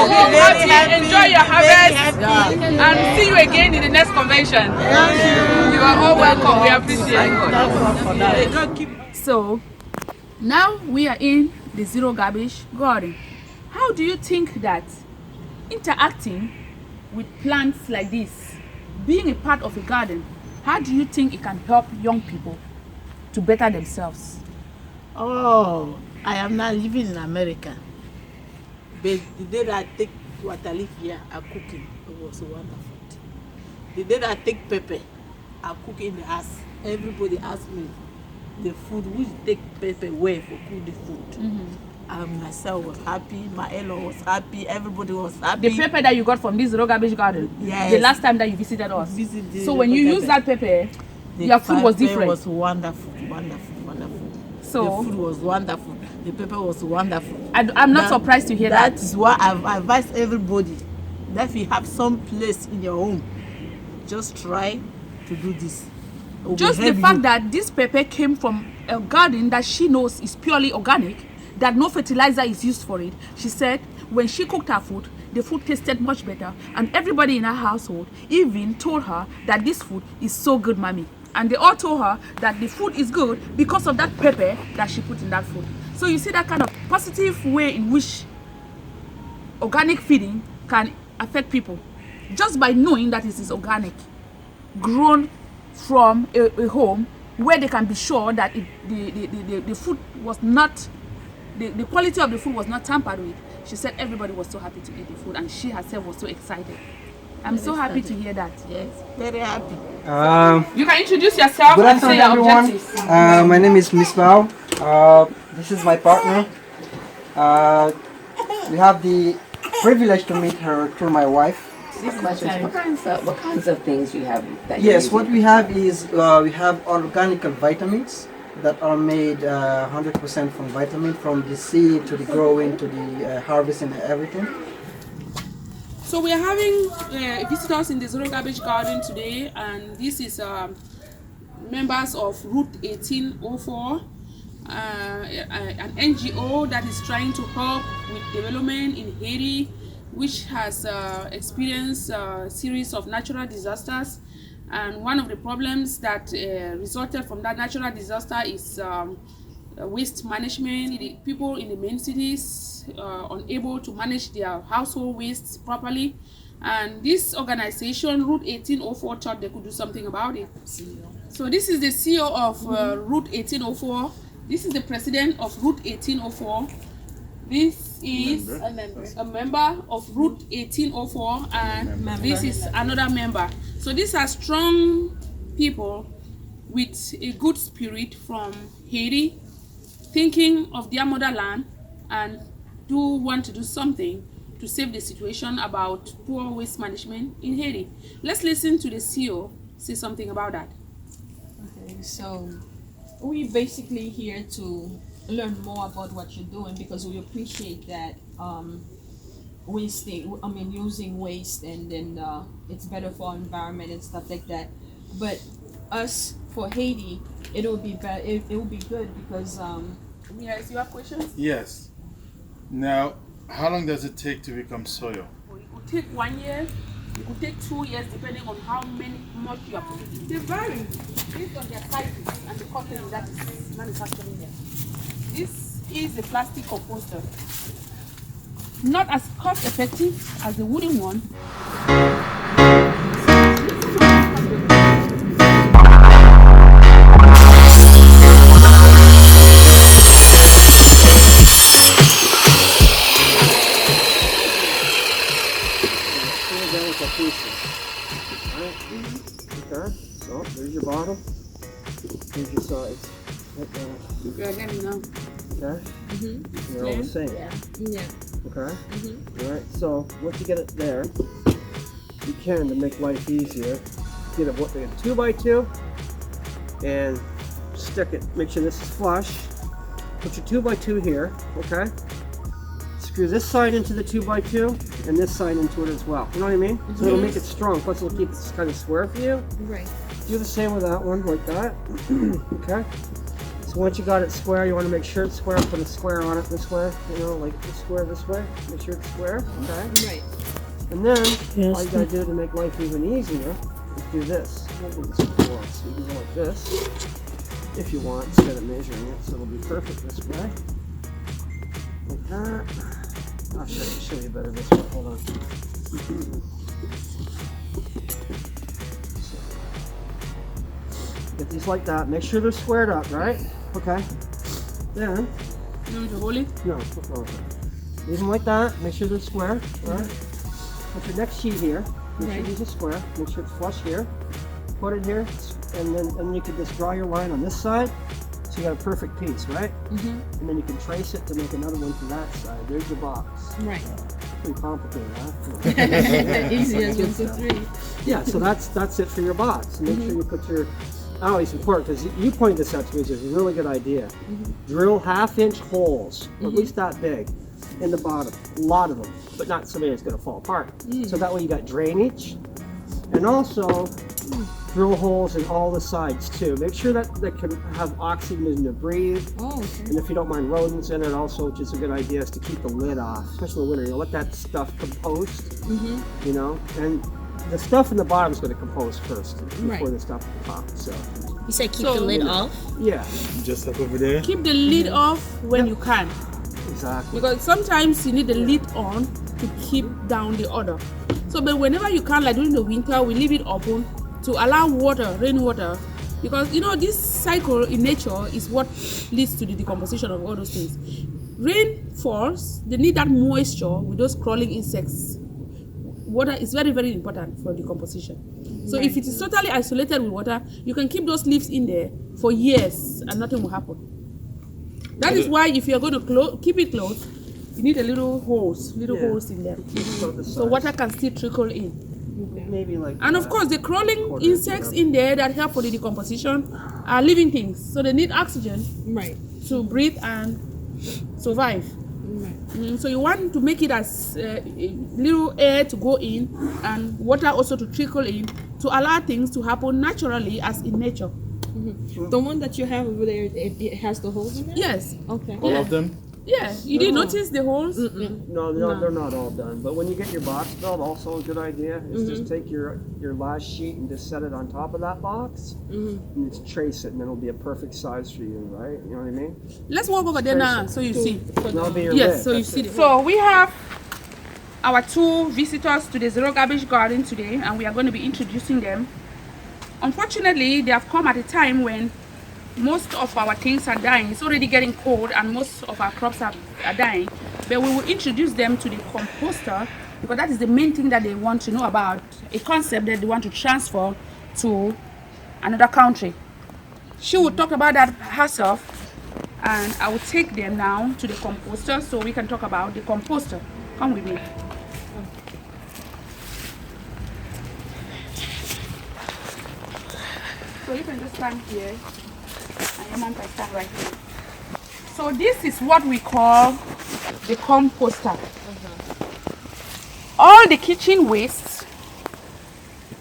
home happy, enjoy your harvest, and see you again in the next convention. You are all welcome. We appreciate it. So now we are in the Zero Garbage Garden. How do you think that interacting with plants like this, being a part of a garden, how do you think it can help young people to better themselves? Oh, I am now living in America. But the day that I take water leaf here, I cook it. It was wonderful. The day that I take pepper, I cook in the house. Everybody asks me the food, which take pepper where for cook the food. Myself was happy, my in-law was happy, everybody was happy. The pepper that you got from this Zero Garbage Garden, yes. The last time that you visited us. So when you use that pepper, your food was different. The was wonderful, wonderful, wonderful. So the food was wonderful. The pepper was wonderful. I'm not surprised to hear that. That is why I advise everybody that if you have some place in your home, just try to do this. Just the fact that this pepper came from a garden that she knows is purely organic, that no fertilizer is used for it. She said when she cooked her food, the food tasted much better, and everybody in her household even told her that this food is so good, mommy. And they all told her that the food is good because of that pepper that she put in that food. So you see that kind of positive way in which organic feeding can affect people, just by knowing that it is organic, grown from a home where they can be sure that the food was not, the quality of the food was not tampered with. She said everybody was so happy to eat the food, and she herself was so excited. I'm so happy to hear that. Yes, very happy. You can introduce yourself and say your objectives. My name is Miss Bao. This is my partner. We have the privilege to meet her through my wife. What kinds of things you have? That Yes, what we have is we have organic vitamins. that are made 100% from vitamin, from the seed to the growing to the harvesting and everything. So we are having visitors in the Zero Garbage Garden today, and this is members of Route 1804, an NGO that is trying to help with development in Haiti, which has experienced a series of natural disasters. And one of the problems that resulted from that natural disaster is waste management. The people in the main cities unable to manage their household wastes properly. And this organization, Route 1804, thought they could do something about it. So this is the CEO of Route 1804. This is the president of Route 1804. This is a member of Route 1804, and this is another member. So these are strong people with a good spirit from Haiti, thinking of their motherland, and do want to do something to save the situation about poor waste management in Haiti. Let's listen to the CEO say something about that. Okay, so we're basically here to learn more about what you're doing because we appreciate that using waste, and then it's better for our environment and stuff like that. But us for Haiti, it would be better. It would be good because Yes, you have questions? Yes. Now, how long does it take to become soil? Well, it could take 1 year. It could take 2 years, depending on how much you are putting. They vary based on their sizes and the content that is manufacturing them. This is a plastic composter. Not as cost effective as the wooden one. Okay, so there's your bottom. Here's your sides. You're getting now. Okay. They're all the same. Yeah. Okay. Alright, so once you get it there, you can, to make life easier, get a 2x2 and stick it. Make sure this is flush. Put your 2x2 here, okay? Screw this side into the 2x2 and this side into it as well. You know what I mean? So it'll make it strong, plus it'll keep it kind of square for you. Right. Do the same with that one, like that. Okay? So once you got it square, you want to make sure it's square, put a square on it this way, you know, like the square this way. Make sure it's square, okay? Right. And then, all you gotta do to make life even easier is do this. We'll do this before. So you can go like this, if you want, instead of measuring it, so it'll be perfect this way. Like that. I'll show you better this way, hold on. Get these like that, make sure they're squared up, right? Okay. Then, you want to hold it? No, leave them like that, make sure they're square, right? Put your next sheet here, make sure these are square, make sure it's flush here. Put it here, and then you can just draw your line on this side, so you got a perfect piece, right? And then you can trace it to make another one for that side. There's your box. Right. Pretty complicated, huh? Easy as 1, 2, 3. Yeah, so that's it for your box. Make sure you put your, it's important because you pointed this out to me, it's a really good idea. Drill 1/2-inch holes, at least that big, in the bottom. A lot of them, but not so many it's going to fall apart. So that way you got drainage, and also drill holes in all the sides too. Make sure that they can have oxygen to breathe. And if you don't mind rodents in it also, which is a good idea, is to keep the lid off, especially in the winter. You let that stuff compost, you know, and the stuff in the bottom is going to compose first before the stuff at the top. So you said keep the lid off? Yeah. Just up over there? Keep the lid off when you can. Exactly. Because sometimes you need the lid on to keep down the odor. So, but whenever you can, like during the winter, we leave it open to allow water, rainwater, because you know this cycle in nature is what leads to the decomposition of all those things. Rain falls, they need that moisture with those crawling insects. Water is very, very important for decomposition. So if it is totally isolated with water, you can keep those leaves in there for years and nothing will happen. That is why if you're going to keep it closed, you need a little holes in them. So water can still trickle in. Maybe like and of course the crawling insects in there that help for the decomposition are living things, so they need oxygen to breathe and survive. So you want to make it as little air to go in and water also to trickle in to allow things to happen naturally as in nature. The one that you have over there, it has the holes in it? Yes. Okay. All of them? Yeah, you did notice the holes? No, they're not all done. But when you get your box built, also a good idea is just take your last sheet and just set it on top of that box and just trace it, and then it'll be a perfect size for you, right? You know what I mean? Let's walk over there now so you see. That'll be your Yes, lid. so you That's see it. it. So we have our 2 visitors to the Zero Garbage Garden today, and we are going to be introducing them. Unfortunately, they have come at a time when most of our things are dying. It's already getting cold and most of our crops are dying. But we will introduce them to the composter because that is the main thing that they want to know about, a concept that they want to transfer to another country. She will talk about that herself, and I will take them now to the composter so we can talk about the composter. Come with me. So you can just stand here. And your mom can stand right here. So this is what we call the composter. All the kitchen waste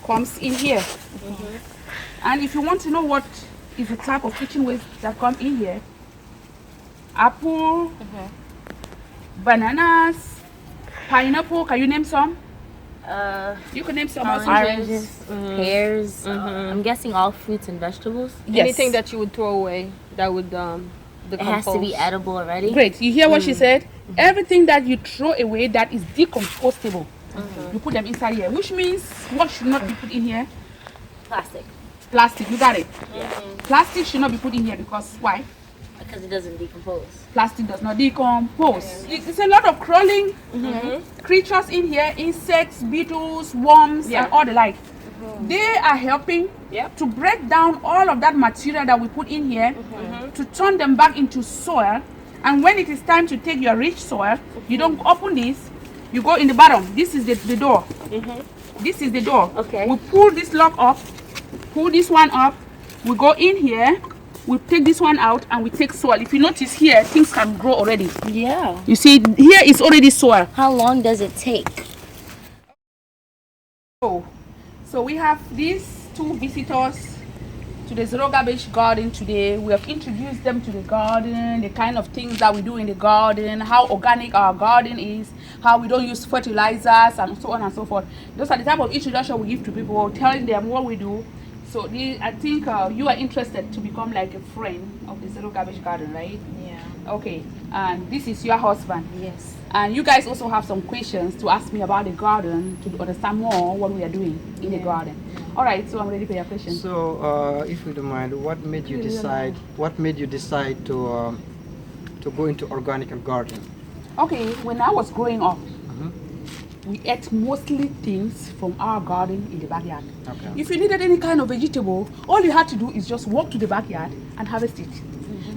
comes in here. And if you want to know what is the type of kitchen waste that come in here, apple, bananas, pineapple, can you name some? You can name some also. Oranges, pears. I'm guessing all fruits and vegetables. Yes. Anything that you would throw away that would It has to be edible already. Great. You hear what she said? Everything that you throw away that is decompostable, you put them inside here. Which means what should not be put in here? Plastic. Plastic. You got it. Plastic should not be put in here because why? Because it doesn't decompose. Plastic does not decompose. It's a lot of crawling creatures in here, insects, beetles, worms, and all the like. They are helping to break down all of that material that we put in here to turn them back into soil. And when it is time to take your rich soil, you don't open this, you go in the bottom. This is the door. This is the door. Okay. We pull this lock up, pull this one up, we go in here, we take this one out and we take soil. If you notice here, things can grow already. Yeah. You see, here is already soil. How long does it take? So we have these 2 visitors to the Zero Garbage Garden today. We have introduced them to the garden, the kind of things that we do in the garden, how organic our garden is, how we don't use fertilizers, and so on and so forth. Those are the type of introduction we give to people, telling them what we do. So I think you are interested to become like a friend of the Zero Garbage Garden, right? Yeah. Okay. And this is your husband. Yes. And you guys also have some questions to ask me about the garden to understand more what we are doing in the garden. All right, so I'm ready for your question. So, if you don't mind, what made you decide? What made you decide to go into organic garden? Okay, when I was growing up, we ate mostly things from our garden in the backyard. Okay. If you needed any kind of vegetable, all you had to do is just walk to the backyard and harvest it.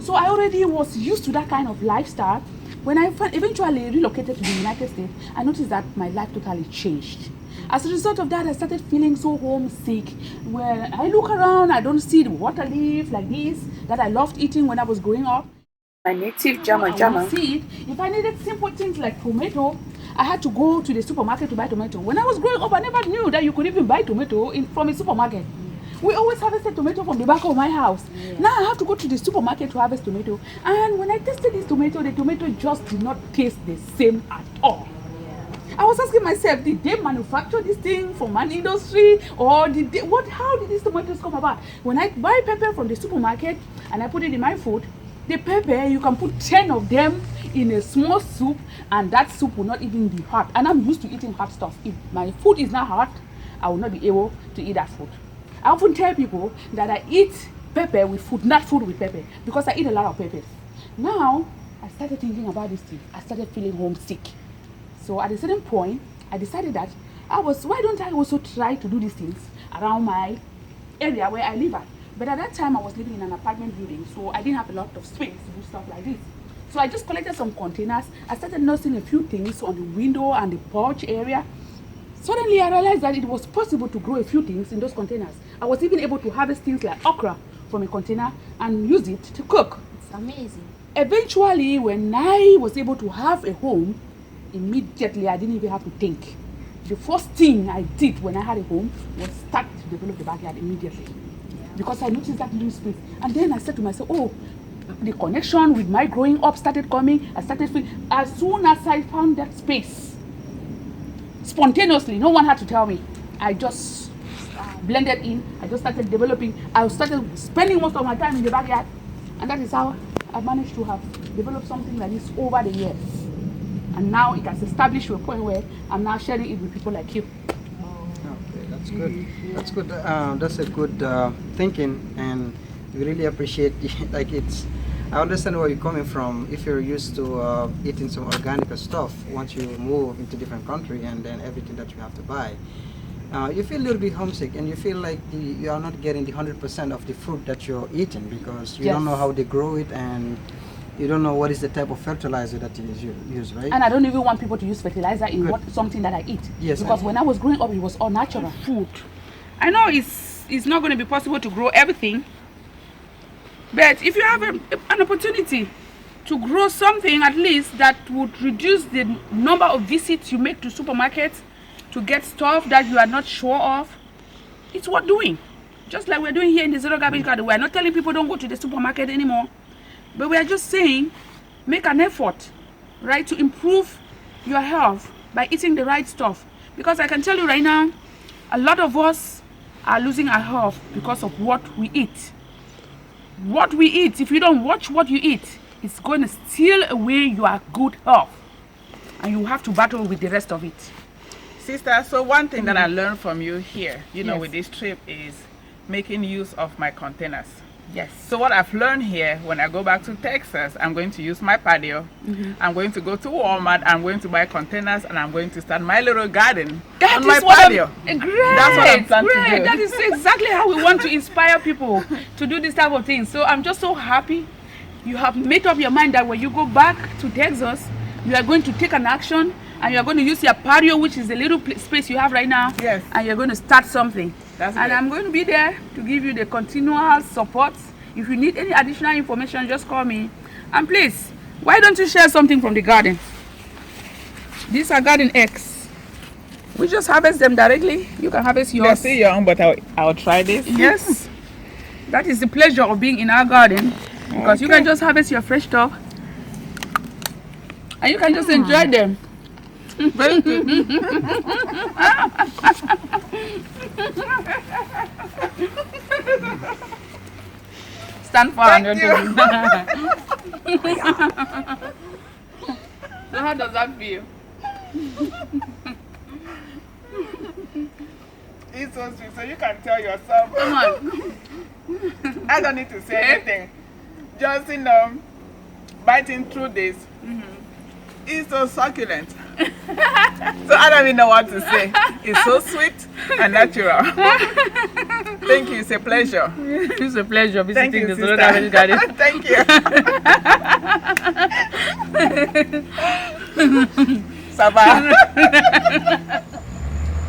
So I already was used to that kind of lifestyle. When I eventually relocated to the United States, I noticed that my life totally changed. As a result of that, I started feeling so homesick. When I look around, I don't see the water leaf like this that I loved eating when I was growing up. My native jama. See it. If I needed simple things like tomato, I had to go to the supermarket to buy tomato. When I was growing up, I never knew that you could even buy tomato from a supermarket. We always harvested tomato from the back of my house. Now I have to go to the supermarket to harvest tomato. And when I tasted this tomato, the tomato just did not taste the same at all. I was asking myself, did they manufacture this thing from an industry, or did they, how did these tomatoes come about? When I buy pepper from the supermarket and I put it in my food, the pepper, you can put 10 of them in a small soup and that soup will not even be hot. And I'm used to eating hot stuff. If my food is not hot, I will not be able to eat that food. I often tell people that I eat pepper with food, not food with pepper, because I eat a lot of peppers. Now, I started thinking about this thing. I started feeling homesick. So at a certain point, I decided that why don't I also try to do these things around my area where I live at? But at that time, I was living in an apartment building, so I didn't have a lot of space to do stuff like this. So I just collected some containers. I started nursing a few things on the window and the porch area. Suddenly, I realized that it was possible to grow a few things in those containers. I was even able to harvest things like okra from a container and use it to cook. It's amazing. Eventually, when I was able to have a home, immediately I didn't even have to think. The first thing I did when I had a home was start to develop the backyard immediately. Because I noticed that little space. And then I said to myself, oh, the connection with my growing up started coming. I started feeling, as soon as I found that space, spontaneously, no one had to tell me. I just blended in. I just started developing. I started spending most of my time in the backyard. And that is how I managed to have developed something like this over the years. And now it has established to a point where I'm now sharing it with people like you. Okay, that's good. That's good. That's a good thinking, and we really appreciate like it's. I understand where you're coming from. If you're used to eating some organic stuff, once you move into different country and then everything that you have to buy, you feel a little bit homesick, and you feel like you are not getting the 100% of the fruit that you're eating because you don't know how they grow it, and you don't know what is the type of fertilizer that you use, right? And I don't even want people to use fertilizer in something that I eat. Yes. Because when I was growing up, it was all natural food. I know it's not going to be possible to grow everything, but if you have an opportunity to grow something at least that would reduce the number of visits you make to supermarkets to get stuff that you are not sure of, it's worth doing. Just like we're doing here in the Zero Garbage Garden. We're not telling people don't go to the supermarket anymore. But we are just saying, make an effort, right, to improve your health by eating the right stuff. Because I can tell you right now, a lot of us are losing our health because of what we eat. What we eat, if you don't watch what you eat, it's going to steal away your good health. And you have to battle with the rest of it. Sister, so one thing that I learned from you here, with this trip is making use of my containers. Yes. So what I've learned here, when I go back to Texas, I'm going to use my patio. I'm going to go to Walmart. I'm going to buy containers, and I'm going to start my little garden on my patio. Great. That's what I'm planning to do. That is exactly how we want to inspire people to do this type of thing. So I'm just so happy you have made up your mind that when you go back to Texas, you are going to take an action, and you are going to use your patio, which is the little space you have right now. Yes. And you're going to start something. That's and good. I'm going to be there to give you the continual support. If you need any additional information, just call me. And please, why don't you share something from the garden? These are garden eggs. We just harvest them directly. You can harvest yours. They're still young, but I'll try this. Yes. That is the pleasure of being in our garden. Because you can just harvest your fresh stuff. And you can just enjoy them. Very good. Stand for Thank you. So how does that feel? It's so sweet, so you can tell yourself. Come on. I don't need to say anything. Just biting through this. It's so succulent. So I don't even know what to say. It's so sweet and natural. Thank you. It's a pleasure. It's a pleasure visiting you, the sister. Zero Garbage Garden. Thank you. Sabah.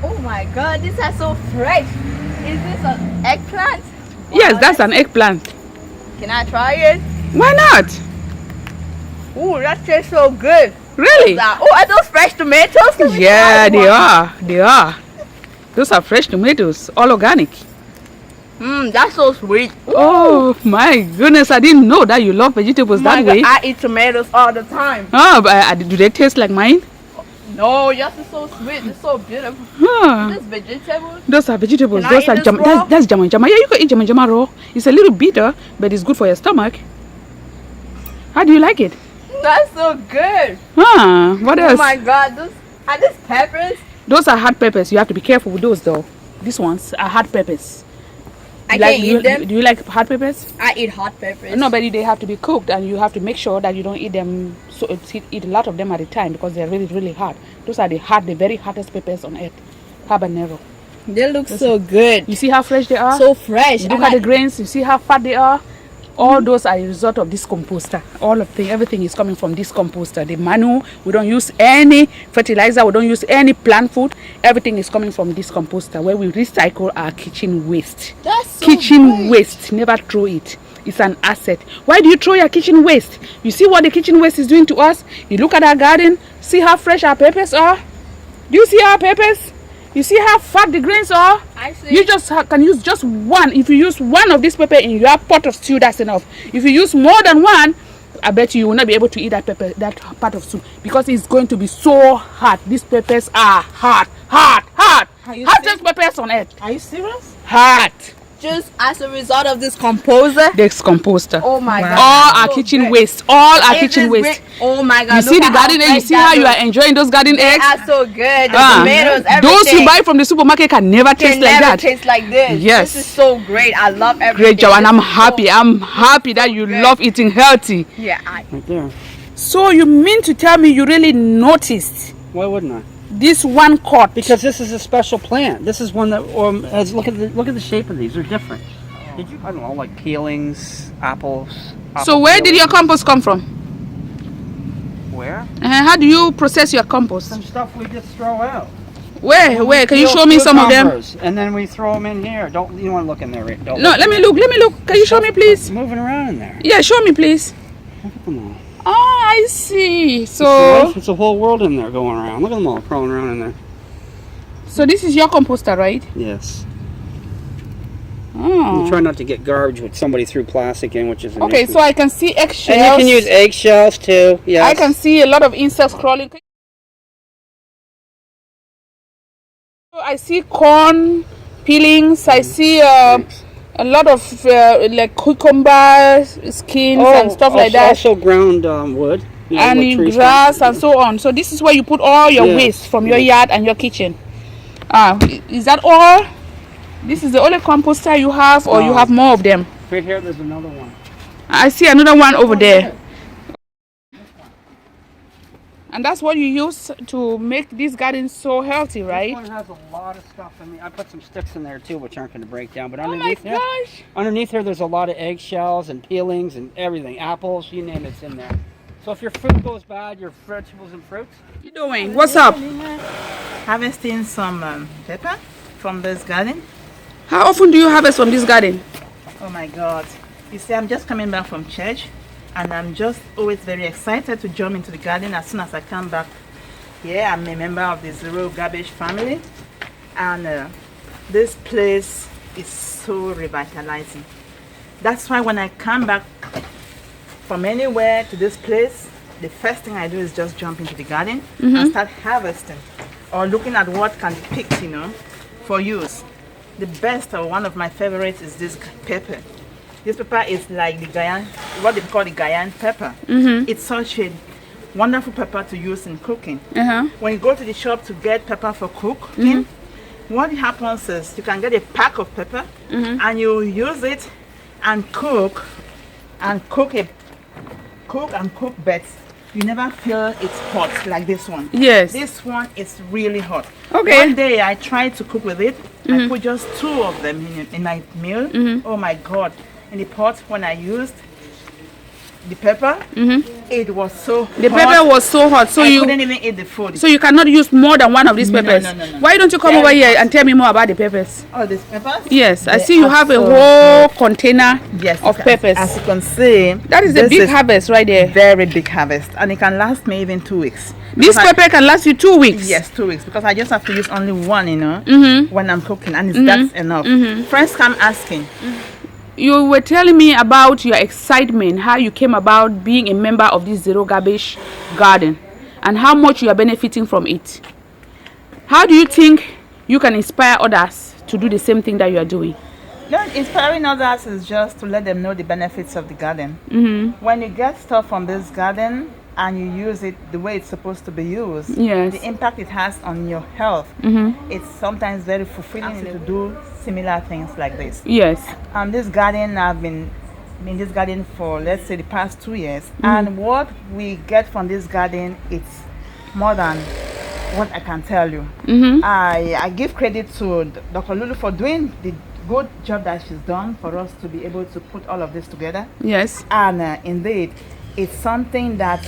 Oh my God, these are so fresh. Is this an eggplant? Yes, that's an eggplant. Can I try it? Why not? Ooh, that tastes so good. Really? Are those fresh tomatoes? Can we Yeah, try they one? are. They are. Those are fresh tomatoes, all organic. That's so sweet. Oh my goodness, I didn't know that you love vegetables that way. I eat tomatoes all the time. Oh, but do they taste like mine? No, yours is so sweet. It's so beautiful. Huh. This vegetables. Those are vegetables. Can I Those eat are this raw? that's jama jama. Yeah, you can eat jama jama raw. It's a little bitter, but it's good for your stomach. How do you like it? That's so good. Huh? What else? Oh my God, are these peppers? Those are hard peppers. You have to be careful with those though. These ones are hard peppers. I can't eat them. Do you like hot peppers? I eat hot peppers. No, but they have to be cooked, and you have to make sure that you don't eat them. So eat a lot of them at a time because they're really, really hard. Those are the very hottest peppers on earth. Habanero. They look so good. You see how fresh they are? So fresh. Look at the grains. You see how fat they are? All those are a result of this composter. Everything is coming from this composter. The manure, we don't use any fertilizer, we don't use any plant food. Everything is coming from this composter where we recycle our kitchen waste. That's so Kitchen waste, never throw it. It's an asset. Why do you throw your kitchen waste? You see what the kitchen waste is doing to us? You look at our garden, see how fresh our peppers are. Do you see our peppers? You see how fat the grains are? I see. You just can use just one. If you use one of this pepper in your pot of stew, that's enough. If you use more than one, I bet you will not be able to eat that pepper, that part of soup, because it's going to be so hard. These peppers are hard. Hottest peppers on earth. Are you serious? Hard. Just as a result of this composer. This composter. Oh my God. All our kitchen waste. All our It kitchen is waste. Oh my God. You see the garden eggs? You see how you are enjoying those garden eggs? They are so good. The tomatoes, everything. Those you buy from the supermarket can never taste like that. Taste like this. Yes. This is so great. I love everything. Great job, and I'm happy. I'm happy that you love eating healthy. Yeah. Right there. So you mean to tell me you really noticed? Why wouldn't I? This one cut. Because this is a special plant. This is one that look at the shape of these. They're different. Did you? I don't know, like peelings, apples. So where did your compost come from? Where? How do you process your compost? Some stuff we just throw out. Where? Can you show me some of them? And then we throw them in here. You don't want to look in there, Rick. No, let me look. Can you show me, please? Moving around in there. Yeah, show me, please. Look at them all. Oh, I see. So it's a whole world in there going around. Look at them all crawling around in there. So this is your composter, right? Yes. Oh. You try not to get garbage with somebody threw plastic in, which is an okay. issue. So I can see eggshells. And you can use eggshells too. Yes. I can see a lot of insects crawling. I see corn peelings. I see a lot of like cucumber skins and stuff like that. Also ground wood. And grass and so on. So this is where you put all your waste from your yard and your kitchen. Is that all? This is the only composter you have, or you have more of them? Right here, there's another one. I see another one over there. And that's what you use to make this garden so healthy, right? This one has a lot of stuff. I mean, I put some sticks in there too, which aren't going to break down. But underneath here, there's a lot of eggshells and peelings and everything. Apples, you name it's in there. So if your food goes bad, your vegetables and fruits. What you doing? What's up? Harvesting some pepper from this garden. How often do you harvest from this garden? Oh my God. You see, I'm just coming back from church, and I'm just always very excited to jump into the garden as soon as I come back. Yeah, I'm a member of the Zero Garbage family, and this place is so revitalizing. That's why when I come back from anywhere to this place, the first thing I do is just jump into the garden and start harvesting or looking at what can be picked, for use. The best, or one of my favorites, is this pepper. This pepper is like the Guyana, what they call the Guyana pepper. It's such a wonderful pepper to use in cooking. When you go to the shop to get pepper for cooking, what happens is you can get a pack of pepper and you use it and cook but you never feel it's hot like this one. Yes. This one is really hot. Okay. One day I tried to cook with it. I put just 2 of them in my meal. Oh my God. In the pot when I used the pepper, it was so hot. The pepper was so hot, so I couldn't even eat the food. So you cannot use more than one of these peppers. No. Why don't you come over here and tell me more about the peppers? Oh, these peppers? Yes, I They see you are have a so whole container of Okay. peppers. As you can see, that is a big harvest right there. Very big harvest, and it can last me even 2 weeks. This pepper can last you 2 weeks. Yes, 2 weeks, because I just have to use only one, when I'm cooking, and that's enough. Friends come asking. You were telling me about your excitement, how you came about being a member of this Zero Garbage garden, and how much you are benefiting from it. How do you think you can inspire others to do the same thing that you are doing? No, inspiring others is just to let them know the benefits of the garden. When you get stuff from this garden and you use it the way it's supposed to be used, the impact it has on your health, it's sometimes very fulfilling to do similar things like this. Yes. And this garden, I've been in this garden for, let's say, the past 2 years, and what we get from this garden, it's more than what I can tell you. I give credit to Dr. Lulu for doing good job that she's done for us to be able to put all of this together. Yes. And indeed, it's something that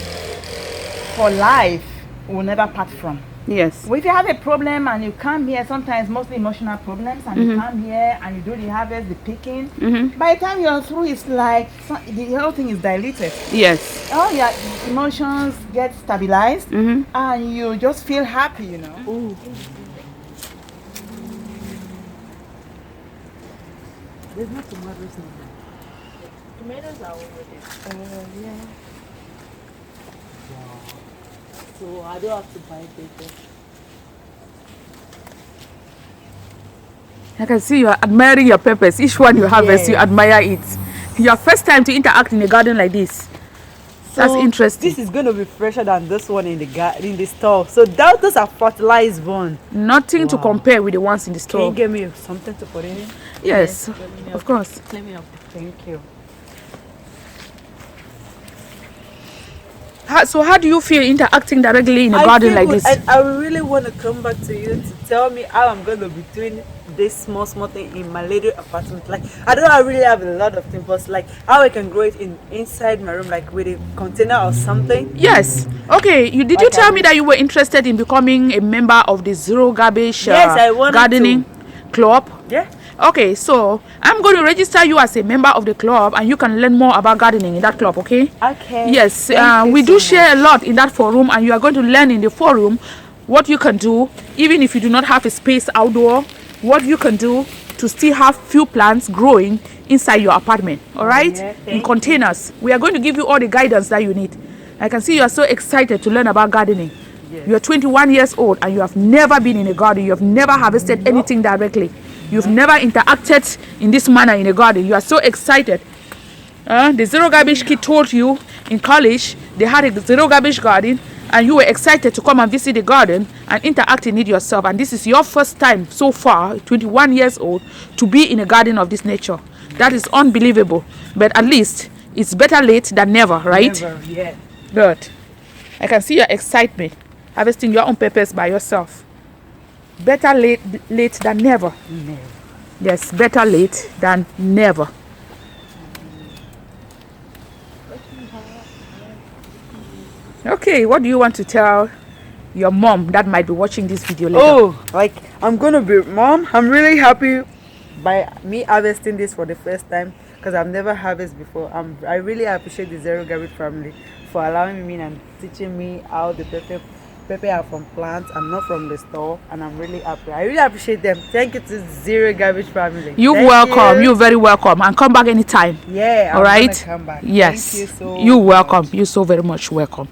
for life we'll never part from. Yes. Well, if you have a problem and you come here, sometimes mostly emotional problems, and you come here and you do the harvest, the picking, by the time you're through, it's like the whole thing is diluted. Yes. All your emotions get stabilized and you just feel happy, you know. Ooh. There's no tomatoes in there. Tomatoes are over there. Yeah. So I don't have to buy paper. I can see you are admiring your peppers. Each one you harvest, you admire it. Your first time to interact in a garden like this. That's interesting. This is going to be fresher than this one in the store. So those are fertilized ones. Nothing to compare with the ones in the store. Can you give me something to put in? Yes, of course. Clean me up. Thank you. So how do you feel interacting directly in a garden like this? I really want to come back to you to tell me how I'm going to be doing this small thing in my little apartment. Like, I don't really have a lot of things, but like how I can grow it inside my room, like with a container or something. Yes. Okay. Did you tell me that you were interested in becoming a member of the Zero Garbage Gardening Club? Yeah. Okay, so I'm going to register you as a member of the club, and you can learn more about gardening in that club, okay? Okay. Yes, we do share a lot in that forum, and you are going to learn in the forum what you can do, even if you do not have a space outdoor, what you can do to still have few plants growing inside your apartment, all right? Yeah, in containers. We are going to give you all the guidance that you need. I can see you are so excited to learn about gardening. Yes. You are 21 years old, and you have never been in a garden. You have never harvested anything directly. You've never interacted in this manner in a garden. You are so excited. The Zero Garbage kid told you in college they had a Zero Garbage garden, and you were excited to come and visit the garden and interact in it yourself. And this is your first time so far, 21 years old, to be in a garden of this nature. That is unbelievable. But at least it's better late than never, right? Never, yeah. Good. I can see your excitement harvesting your own peppers by yourself. Better late than never. Never. Yes, better late than never. Okay, what do you want to tell your mom that might be watching this video later? Oh, like I'm gonna be mom. I'm really happy by me harvesting this for the first time because I've never harvested before. I really appreciate the Zero Garbage family for allowing me and teaching me how the pepper are from plants. I'm not from the store, and I'm really happy. I really appreciate them. Thank you to Zero Garbage family. You're welcome. You're very welcome, and come back anytime. Yeah, all right. Come back. Yes. Thank you so You're welcome. You're so very much welcome.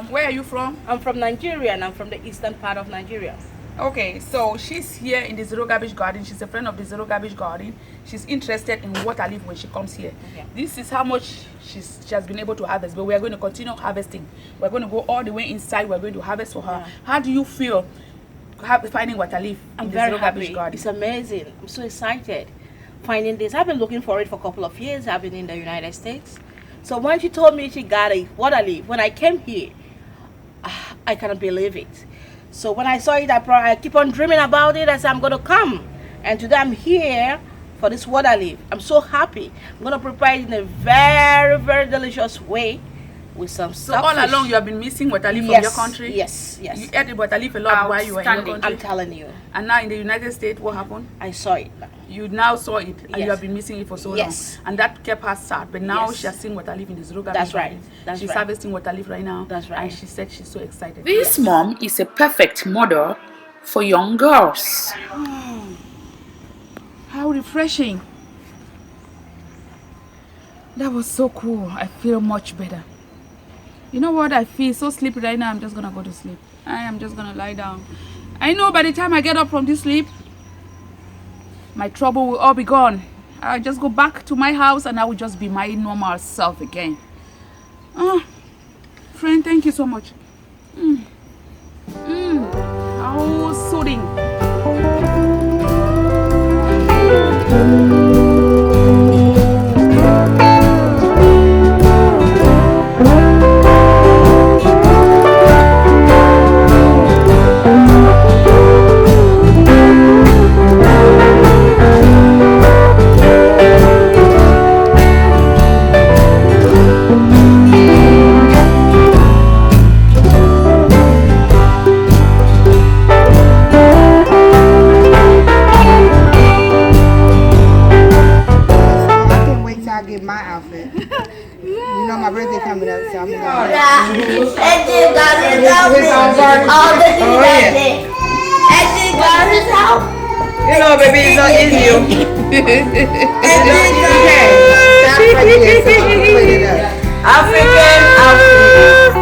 Where are you from? I'm from Nigeria, and I'm from the eastern part of Nigeria. Okay, so she's here in the Zero Garbage Garden. She's a friend of the Zero Garbage Garden. She's interested in water leaf when she comes here. Okay. This is how much she has been able to harvest, but we are going to continue harvesting. We're going to go all the way inside. We're going to harvest for her. How do you feel finding water leaf in the Zero Garbage Garden? It's amazing. I'm so excited finding this. I've been looking for it for a couple of years. I've been in the United States. So when she told me she got a water leaf, when I came here, I cannot believe it. So when I saw it, I keep on dreaming about it. I said, I'm going to come. And today I'm here for this water leaf. I'm so happy. I'm going to prepare it in a very, very delicious way with some So all along you have been missing water leaf from your country? Yes, yes. You ate the water leaf a lot while you were in your country? I'm telling you. And now in the United States, what happened? I saw it. You now saw it, and you have been missing it for so long. And that kept her sad. But now she has seen water leaf in the Zero Garbage. That's right. She's harvesting water leaf right now. That's right. And she said she's so excited. This mom is a perfect model for young girls. How refreshing. That was so cool. I feel much better. You know what? I feel so sleepy right now. I'm just gonna go to sleep. I am just gonna lie down. I know by the time I get up from this sleep, my trouble will all be gone. I'll just go back to my house and I will just be my normal self again. Friend, thank you so much. How soothing. You know, baby, it's not easy. African outfit.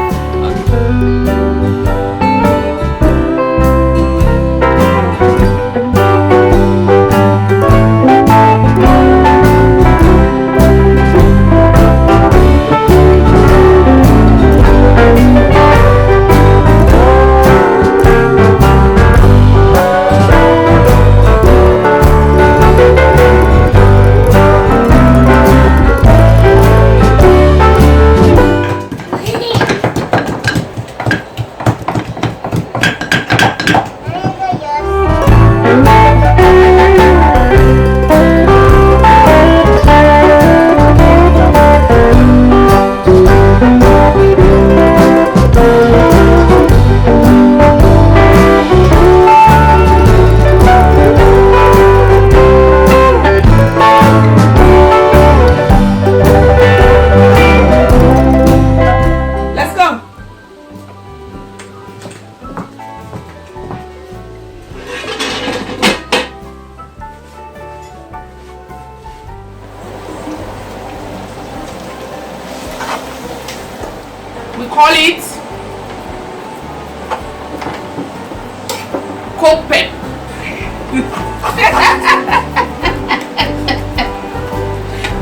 We call it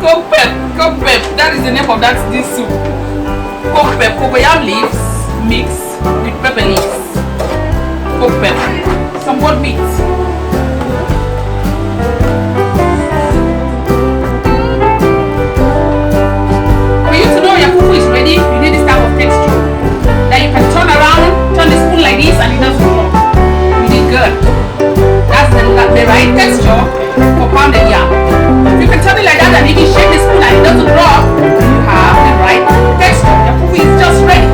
Compost. Compost. That is the name of this soup. Compost. Cocoyam leaves mixed with pepper leaves. Compost. Some boiled meat. For you to know your fufu is ready, you need this type of texture. That you can turn around, turn the spoon like this, and it doesn't drop. You need good. That's the right texture for pounded yam. If you can turn it like that and even shake the spoon and it doesn't drop, you have the right texture. Your fufu is just ready.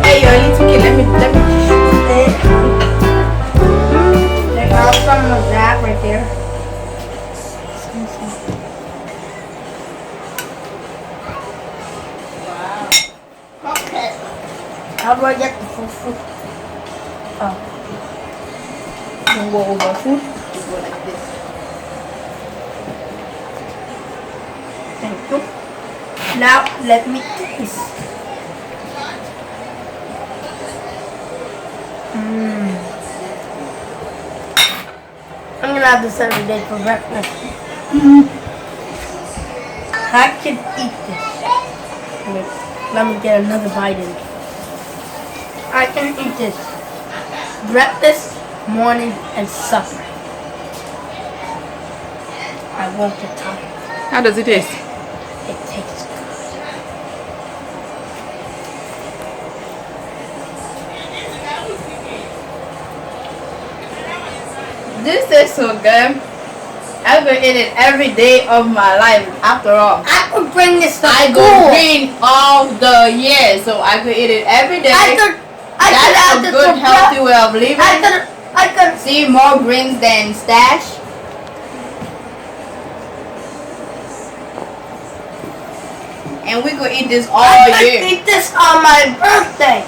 Hey, you're a little kid. Let me. Take out some of that right there. Wow. Okay. How do I get the fufu? Oh. Don't go over food. You go like this. Thank you. Now let me taste. I'm gonna have this every day for breakfast. I can eat this. Wait, let me get another bite in. I can eat this breakfast, morning, and supper. I won't get tired. How does it taste? It tastes good. This tastes so good. I could eat it every day of my life. After all, I could bring this to I school. could bring all the year, so I could eat it every day. That's a good, healthy way of living. I could see more greens than stash. And we could eat this all I could year. eat this on my birthday.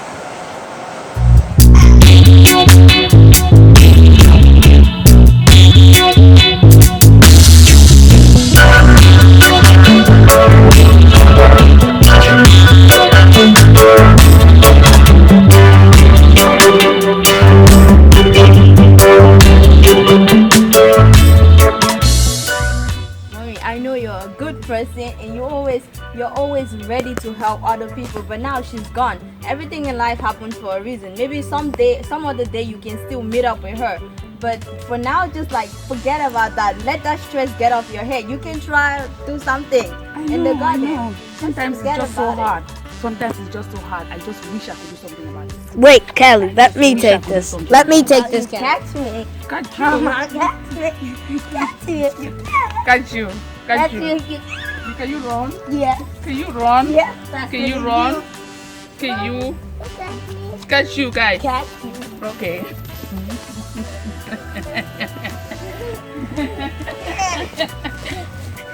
Mommy, I know you're a good person and you're always ready to help other people, but now she's gone. Everything in life happens for a reason. Maybe some other day you can still meet up with her. But for now, just like forget about that. Let that stress get off your head. You can try to do something in the garden. Sometimes it's just so hard. Sometimes it's just so hard. I just wish I could do something about it. Wait, Kelly, let me take this. Let me take this. Catch me. Catch you. Come on, catch me. Catch me. Catch you. Catch you. you. Can you run? Yeah. Can you run? Yeah. Can you run? Can you? Catch you, guys. Catch me. Okay.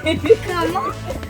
Come on.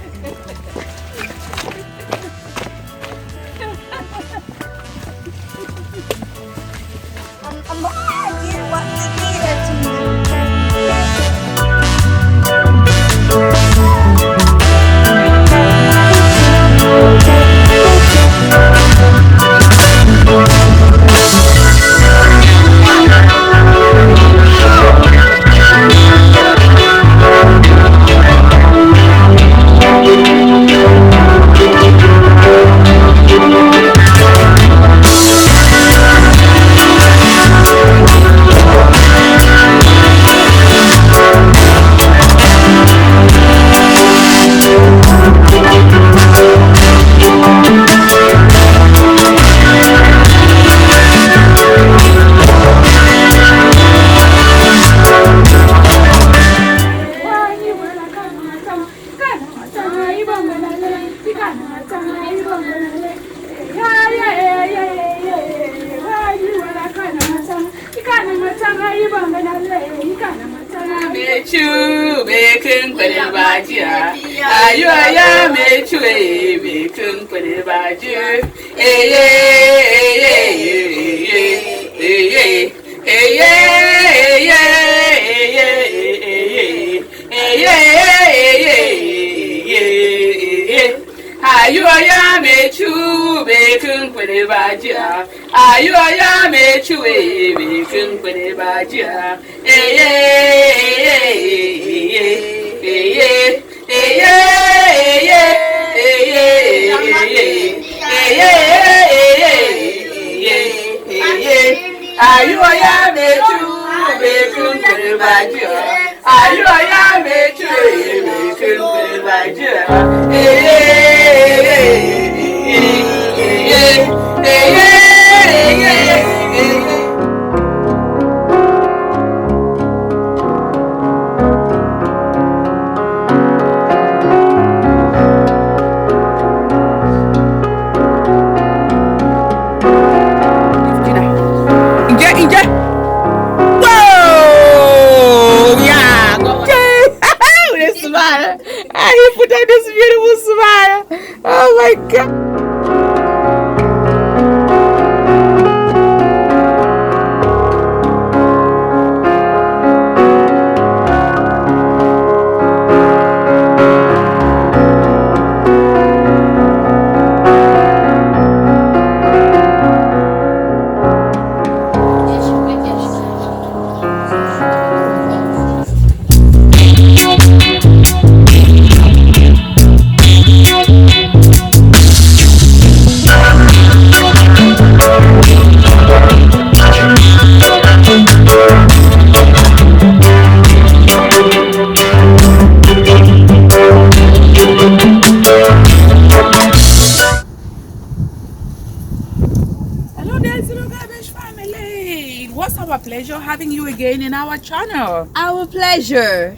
Pleasure having you again in our channel. Our pleasure.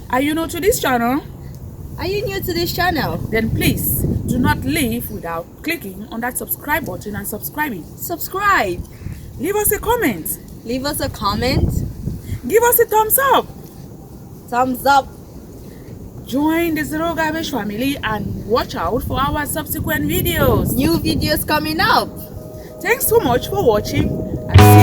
Are you new to this channel? Are you new to this channel? Then please do not leave without clicking on that subscribe button and subscribing. Subscribe. Leave us a comment. Leave us a comment. Give us a thumbs up. Thumbs up. Join the Zero Garbage family and watch out for our subsequent videos. New videos coming up. Thanks so much for watching and see